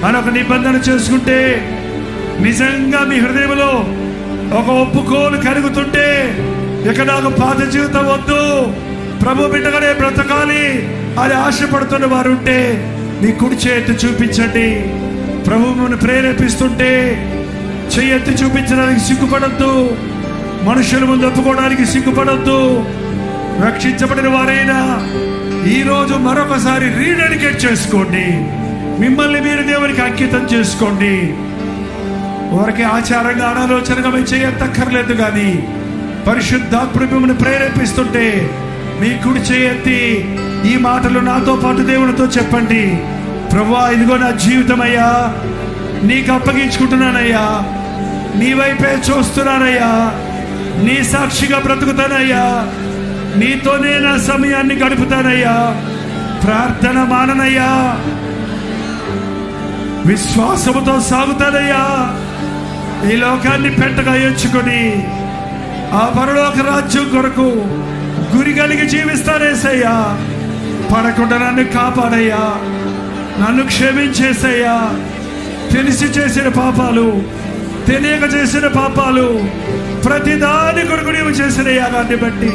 అని ఒక నిబంధన చేసుకుంటే, నిజంగా మీ హృదయంలో ఒక ఒప్పుకోలు కలుగుతుంటే, ఇక నాకు పాత జీవితం వద్దు, ప్రభు బిడ్డగానే బ్రతకాలి అని ఆశపడుతున్న వారు ఉంటే మీ కుడి చేతి చూపించండి. ప్రభువును ప్రేరేపిస్తుంటే చెయ్యెత్తి చూపించడానికి సిగ్గుపడద్దు, మనుషుల ముందు ఒప్పుకోవడానికి సిగ్గుపడద్దు. రక్షించబడిన వారైనా ఈరోజు మరొకసారి రీడెడికేట్ చేసుకోండి. మిమ్మల్ని మీరు దేవునికి అంకితం చేసుకోండి. వారికి ఆచారంగా అనాలోచనగా మేము చేయక్కర్లేదు, కానీ పరిశుద్ధాత్ముడు మిమ్మల్ని ప్రేరేపిస్తుంటే మీ కుడి చేయెత్తి ఈ మాటలు నాతో పాటు దేవునితో చెప్పండి. ప్రభువా, ఇదిగో నా జీవితం అయ్యా, నీకు అప్పగించుకుంటున్నానయ్యా, నీ వైపే చూస్తున్నానయ్యా, నీ సాక్షిగా బ్రతుకుతానయ్యా, నీతోనే నా సమయాన్ని గడుపుతానయ్యా, ప్రార్థన మాననయ్యా, విశ్వాసముతో సాగుతానయ్యా, ఈ లోకాన్ని పెట్టగా ఎంచుకొని ఆ పరలోక రాజ్యం కొరకు గురి కలిగి జీవిస్తానేసయ్యా. పడకుండా నన్ను కాపాడయ్యా, నన్ను క్షమించేసయ్యా. తెలిసి చేసిన పాపాలు, తెలియక చేసిన పాపాలు, ప్రతిదాని కొరకు నీవు చేసిన యాగాన్ని బట్టి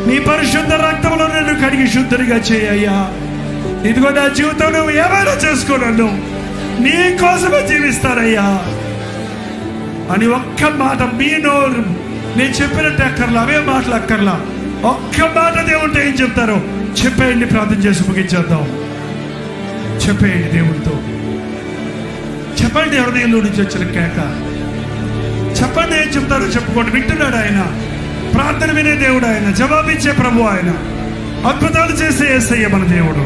నీ పరిశుద్ధ రక్తంలో నన్ను కడిగి శుద్ధిగా చేయయ్యా. ఇదిగో నా జీవితం నువ్వు ఏమైనా చేసుకో, నన్ను నీ కోసమే జీవిస్తానయ్యా అని ఒక్క మాట మీ నోరు నేను చెప్పినట్టు అక్కర్లా, అవే మాటలు అక్కర్లా, ఒక్క మాట దేవుడితో ఏం చెప్తారో చెప్పేయండి. ప్రార్థన చేసి ముగించేద్దాం. చెప్పేయండి దేవుడితో, చెప్పండి. హృదయంలో నుంచి వచ్చిన కేక చెప్పండి. ఏం చెప్తారో చెప్పుకోండి. వింటున్నాడు ఆయన, ప్రార్థన వినే దేవుడు ఆయన, జవాబిచ్చే ప్రభు ఆయన, అద్భుతాలు చేసే యేసయ్య మన దేవుడు.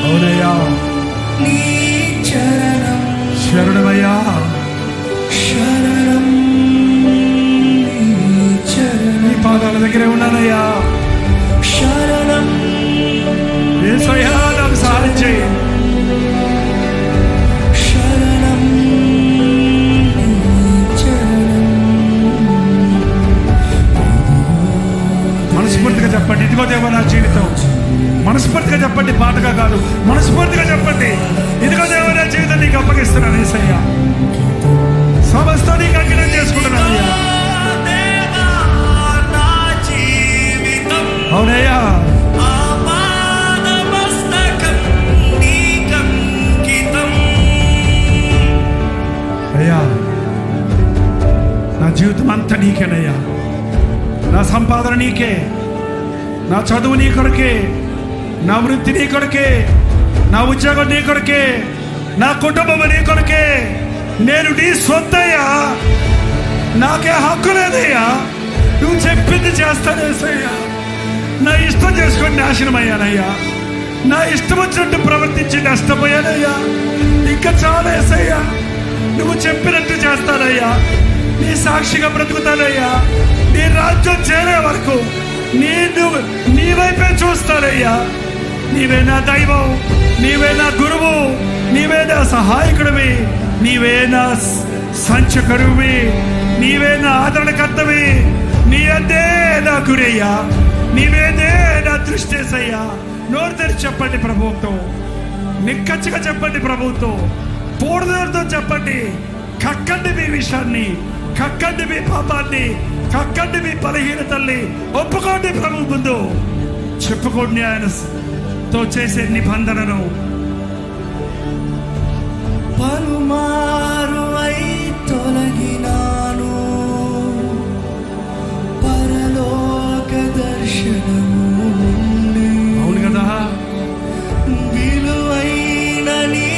అవునయ్యా, శరణమయ్యా, నీ పాదాల దగ్గరే ఉన్నానయ్యా. శరణం యేసయ్యా నాకు సహాయం చేయి. శరణం మనస్ఫూర్తిగా చెప్పండి, ఇదిగో దేవా నా జీవితం. మనస్ఫూర్తిగా చెప్పండి, పాటగా కాదు, మనస్ఫూర్తిగా చెప్పండి, ఇదిగో దేవా నా జీవితం నీకు అప్పగిస్తున్నాను యేసయ్యా. సమస్తం నీకు అంకితం చేసుకుంటున్నాను అయ్యా. అవునయ్యా, అయ్యా నా జీవితం అంతా నీకేనయ్యా. నా సంపాదన నీకే, నా చదువు నీ కొరకే, నా వృత్తి నీ కొరకే, నా ఉద్యోగం నీ కొరకే, నా కుటుంబం నీ కొరకే. నేను నీ సొత్తయ్యా, నాకే హక్కు లేదయ్యా. నువ్వు చెప్పింది చేస్తానేసయ్యా. నా ఇష్టం చేసుకొని నాశనం అయ్యానయ్యా. నా ఇష్టం వచ్చినట్టు ప్రవర్తించి నష్టపోయానయ్యా. ఇంకా చాలేసయ్యా. నువ్వు చెప్పినట్టు చేస్తానయ్యా. నీ సాక్షిగా బ్రతుకుతానయ్యా. నీ రాజ్యం చేరే వరకు నీ వైపే చూస్తానయ్యా. నీవే నా దైవం, నీవే నా గురువు, నీవే నా సహాయకుడివి, నీవే నా సంచకరువి, నీవే నా ఆదరణకర్తవి. నీ అందే నా గురయ్యా, నీవేదే నా దృష్టేసయ్యా. నోరు తెరిచి చెప్పండి ప్రభుత్వం, నిక్కచ్చిగా చెప్పండి ప్రభుత్వం, పూర్ణతో చెప్పండి. కక్కండి మీ విషయాన్ని, కక్కండి మీ పాపాన్ని, కక్కండి మీ బలహీనతల్ని. ఒప్పుకోండి ప్రభు ముందు, చెప్పుకోండి ఆయనతో చేసే నిబంధనను. పలుమారు అయి తొలగినాను, పరలోక దర్శనము నుండి. అవును కదా, విలువైన నీ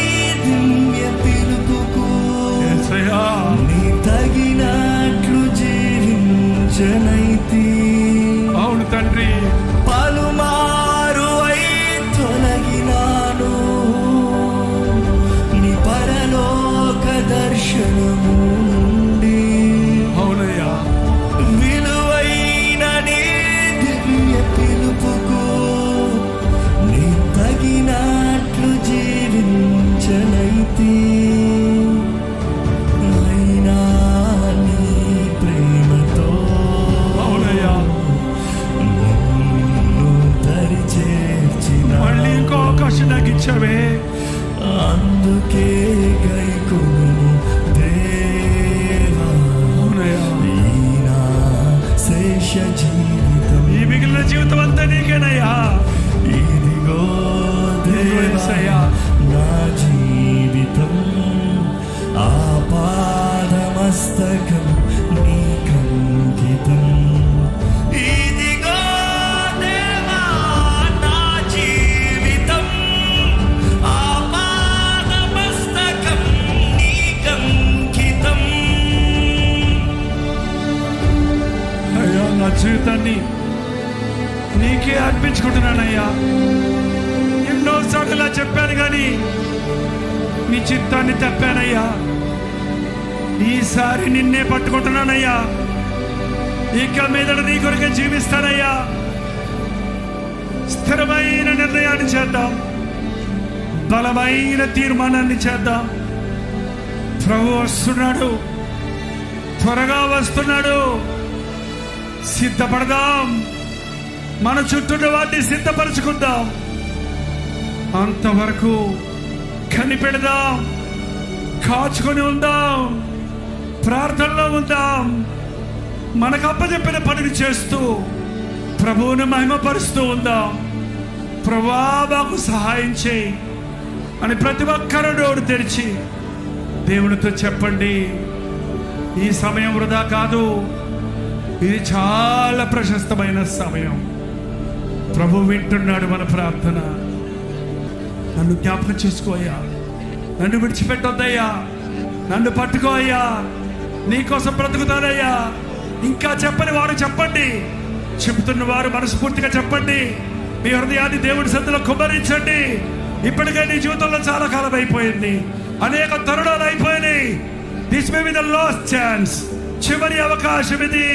దివ్య పిలుపుకు నీ తగినట్లు జీవించనైతి. అవును తండ్రి, పలుమారు అయి తొలగినాను, నీ పరలోక దర్శనము నుండి. అవునయ్యా, విలువైన నీ దివ్య పిలుపుకు నీ తగినట్లు జీవించనైతి. అయినా నీ ప్రేమతో అవునయ్యా, నన్ను దరిచేర్చిన మళ్ళీ ఇంకో అవకాశం నాకు ఇచ్చావే. అందుకే గైకొను దేవా. అవునయ్యా, ఈ నా శేష జీవితం, ఈ మిగిలిన జీవితం అంతా నీకేనయ్యా. ఇదిగో దేవా యేసయ్యా. నా జీవితం, ఆపాదమస్తకం నీకంకితం. ఇదిగో దేవా నా జీవితం, ఆపాదమస్తకం నీకంకితం. అయ్యా నా జీవితాన్ని నీకే అర్పించుకుంటున్నానయ్యా. ఎన్నోసార్లు ఇలా చెప్పాను కానీ నీ చిత్తాన్ని తప్పానయ్యా. ఈసారి నిన్నే పట్టుకుంటున్నానయ్యా. ఇక మీదట నీ కొరకే జీవిస్తానయ్యా. స్థిరమైన నిర్ణయాన్ని చేద్దాం, బలమైన తీర్మానాన్ని చేద్దాం. ప్రభు వస్తున్నాడు, త్వరగా వస్తున్నాడు. సిద్ధపడదాం, మన చుట్టూ వాటిని సిద్ధపరచుకుందాం. అంతవరకు కనిపెడదాం, కాచుకొని ఉందాం, ప్రార్థనలో ఉందాం. మనకు అప్పచెప్పిన పనిని చేస్తూ ప్రభువుని మహిమపరుస్తూ ఉందాం. ప్రభువా మాకు సహాయం చేయి అని ప్రతి ఒక్కరు నోరు తెరిచి దేవునితో చెప్పండి. ఈ సమయం వృధా కాదు, ఇది చాలా ప్రశస్తమైన సమయం. ప్రభు వింటున్నాడు మన ప్రార్థన. నన్ను జ్ఞాపకం చేసుకోయ్యా, నన్ను విడిచిపెట్టొద్దయ్యా, నన్ను పట్టుకో అయ్యా. నీకోసం బ్రతుకుతానయ్యా. ఇంకా చెప్పని వారు చెప్పండి, చెబుతున్న వారు మనస్ఫూర్తిగా చెప్పండి. మీ హృదయాన్ని దేవుడి సన్నిధిలో కుమ్మరించండి. ఇప్పటికే నీ జీవితంలో చాలా కాలం అయిపోయింది, అనేక తరుణాలు అయిపోయినాయి. This may be the last chance, చివరి అవకాశం ఇది.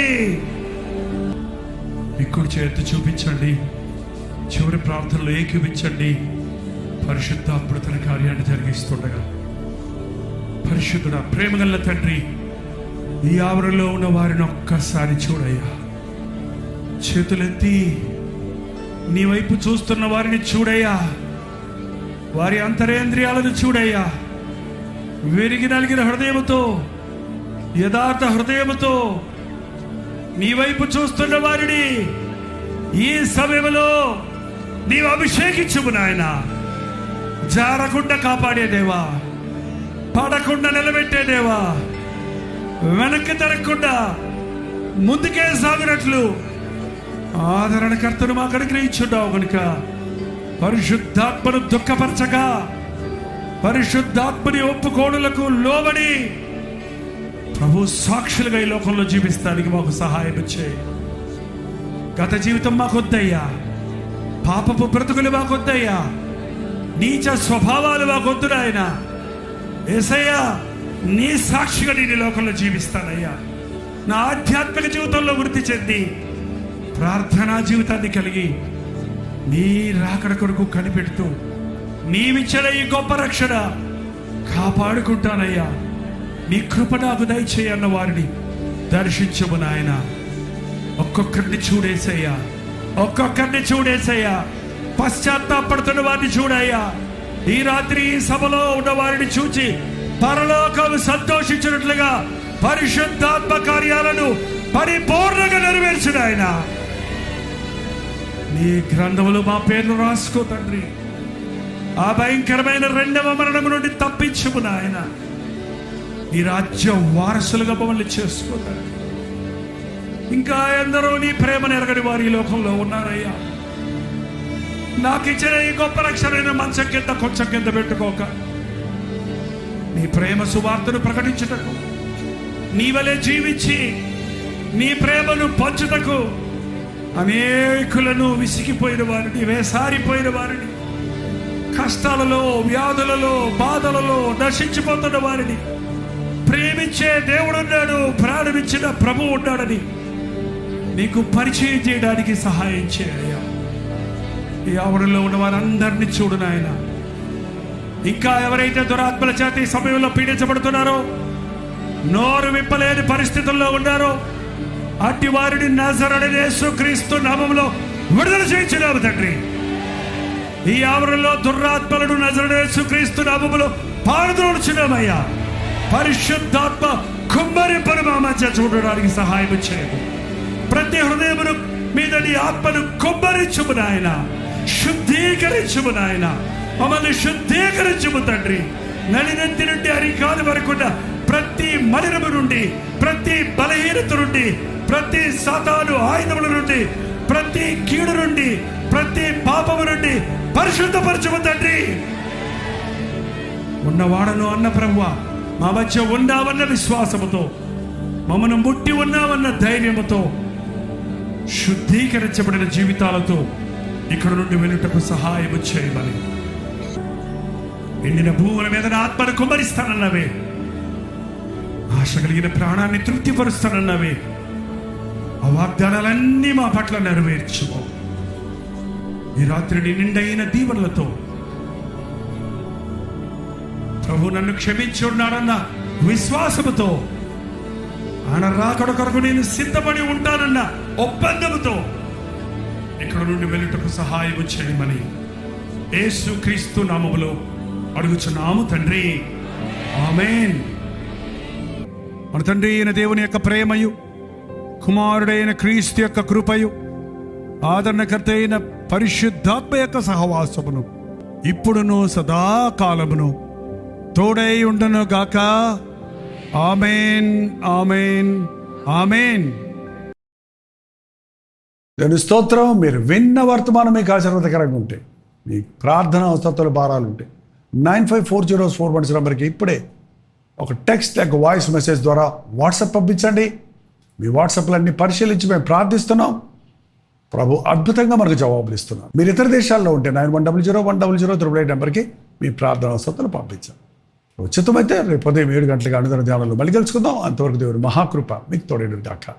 మీ కుడి చేతి చూపించండి, చివరి ప్రార్థనలో ఏకీవించండి. పరిశుద్ధాత్ముడు తన కార్యాన్ని జరిగిస్తుండగా, పరిశుద్ధుడా, ప్రేమగల తండ్రి, ఈ ఆవరణలో ఉన్న వారిని ఒక్కసారి చూడయ్యా. చేతులెత్తి నీ వైపు చూస్తున్న వారిని చూడయ్యా. వారి అంతరేంద్రియాలను చూడయ్యా. విరిగి నలిగిన హృదయముతో, యథార్థ హృదయముతో నీ వైపు చూస్తున్న వారిని ఈ సమయంలో నీవు అభిషేకించుము నాయన. జారకుండా కాపాడే దేవా, పడకుండా నిలబెట్టే దేవా, వెనక్కి తిరగకుండా ముందుకే సాగినట్లు ఆదరణకర్తను మాకు అనుగ్రహించున్నావు కనుక పరిశుద్ధాత్మను దుఃఖపరచక, పరిశుద్ధాత్మని ఒప్పుకోడులకు లోబడి ప్రభు సాక్షులుగా ఈ లోకంలో జీవిస్తానికి మాకు సహాయం చేయి. గత జీవితం మాకొద్దయ్యా. పాపపు బ్రతుకులు మాకొద్దయ్యా. నీచ స్వభావాలు మాకొద్దు నాయన. యేసయ్యా, నీ సాక్షిగా నేను ఈ లోకంలో జీవిస్తానయ్యా. నా ఆధ్యాత్మిక జీవితంలో వృద్ధి చెంది ప్రార్థనా జీవితాన్ని కలిగి నీ రాకడ కొరకు కనిపెడుతూ నీవిచ్చిన ఈ గొప్ప రక్షణ కాపాడుకుంటానయ్యా. నీ కృప నాకు దయచేయన్న వారిని దర్శించము నాయన. ఒక్కొక్కరిని చూడేసయ్యా, ఒక్కొక్కరిని చూడేసయ్యా. పశ్చాత్తాపడుతున్న వారిని చూడయ్యా. ఈ రాత్రి ఈ సభలో ఉన్న వారిని చూచి పరలోకం సంతోషించినట్లుగా పరిశుద్ధాత్మ కార్యాలను పరిపూర్ణంగా నెరవేర్చిన ఆయన నీ గ్రంథములు మా పేర్లు రాసుకో తండ్రి. ఆ భయంకరమైన రెండవ మరణము నుండి తప్పించుము నాయన. నీ రాజ్య వారసులుగా మమ్మల్ని చేసుకో తండ్రి. ఇంకా ఎందరో నీ ప్రేమను ఎరగని వారి ఈ లోకంలో ఉన్నారయ్యా. నాకు ఇచ్చిన ఈ గొప్ప రక్షణ మంచం కింద కొంచెం కింద పెట్టుకోక, నీ ప్రేమ సువార్తను ప్రకటించుటకు, నీ వలె జీవించి నీ ప్రేమను పంచుటకు అనేకులను విసిగిపోయిన వారిని, వేసారిపోయిన వారిని, కష్టాలలో, వ్యాధులలో, బాధలలో నశించిపోతున్న వారిని ప్రేమించే దేవుడున్నాడు, ప్రాణమిచ్చిన ప్రభువు ఉన్నాడని నీకు పరిచయం చేయడానికి సహాయం చేయ్యా. ఈ ఆవరణలో ఉన్న వారందరినీ చూడు నాయన. ఇంకా ఎవరైతే దురాత్మల చేత ఈ సమయంలో పీడించబడుతున్నారో, నోరు విప్పలేని పరిస్థితుల్లో ఉన్నారో, అట్టి వారిని నజరేయుడైన యేసుక్రీస్తు నామములో విడుదల చేయించున్నాము తండ్రి. ఈ ఆవరణలో దురాత్మలను నజరేయుడైన యేసుక్రీస్తు నామములో పారద్రోలుచున్నామయ్యా. పరిశుద్ధాత్మ కుమ్మరింపను మా మధ్య చూడడానికి సహాయం చేయము. ప్రతి హృదయమును మీద నీ ఆత్మను కుమ్మరించుము నాయన. శుద్ధీకరించుము నాయన. మమ్మల్ని శుద్ధీకరించుము తండ్రి. నడినెత్తి నుండి అరికాలు వరకున్న ప్రతి మలినము నుండి, ప్రతి బలహీనత నుండి, ప్రతి సాతాను ఆయుధముల నుండి, ప్రతి కీడు నుండి, ప్రతి పాపము నుండి పరిశుద్ధపరచుము తండ్రి. ఉన్నవాడను అన్న ప్రభువా, మా మధ్య ఉన్నావన్న విశ్వాసముతో, మమ్మను ముట్టి ఉన్నావన్న ధైర్యముతో, శుద్ధీకరించబడిన జీవితాలతో ఇక్కడ నుండి వెళ్ళుటకు సహాయము చేయమని, ఎండిన భూముల మీద నా ఆత్మను కుమ్మరిస్తానన్నవే, ఆశ కలిగిన ప్రాణాన్ని తృప్తిపరుస్తానన్నవే, ఆ వాగ్దానాలన్నీ మా పట్ల నెరవేర్చుకో. ఈ రాత్రిని నిండైన దీవెనలతో ప్రభు నన్ను క్షమించి ఉన్నాడన్న విశ్వాసముతో, ఆయన రాకడ కొరకు నేను సిద్ధపడి ఉంటానన్న ఒప్పందముతో ఇక్కడ నుండి వెళ్ళుటకు సహాయం చేయమని యేసుక్రీస్తు నామములో అడుగుచున్నాము తండ్రి. ఆమేన్. మన తండ్రి అయిన దేవుని యొక్క ప్రేమయు, కుమారుడైన క్రీస్తు యొక్క కృపయు, ఆదరణకర్త అయిన పరిశుద్ధాత్మ యొక్క సహవాసమును ఇప్పుడును సదాకాలమును తోడై ఉండను గాక. ఆమేన్, ఆమేన్, ఆమేన్. దేవుని స్తోత్రం. మీరు విన్న వర్తమానం మీకు ఆశీర్వాదకరంగా ఉంటే, మీ ప్రార్థన అవసరతలు భారాలు ఉంటే 954041 నెంబర్కి ఇప్పుడే ఒక టెక్స్ట్ లేక వాయిస్ మెసేజ్ ద్వారా వాట్సాప్ పంపించండి. మీ వాట్సాప్లన్నీ పరిశీలించి మేము ప్రార్థిస్తున్నాం. ప్రభు అద్భుతంగా మనకు జవాబులు ఇస్తున్నాం. మీరు ఇతర దేశాల్లో ఉంటే 91001008 నెంబర్కి మీ ప్రార్థన అవసరతలు పంపించాం. ఉచితమైతే రేపు ఉదయం 7 గంటలకు అనుదిన ధ్యానంలో మళ్ళీ కలుసుకుందాం. అంతవరకు దేవుని మహాకృప మీకు తోడేడు దాకా.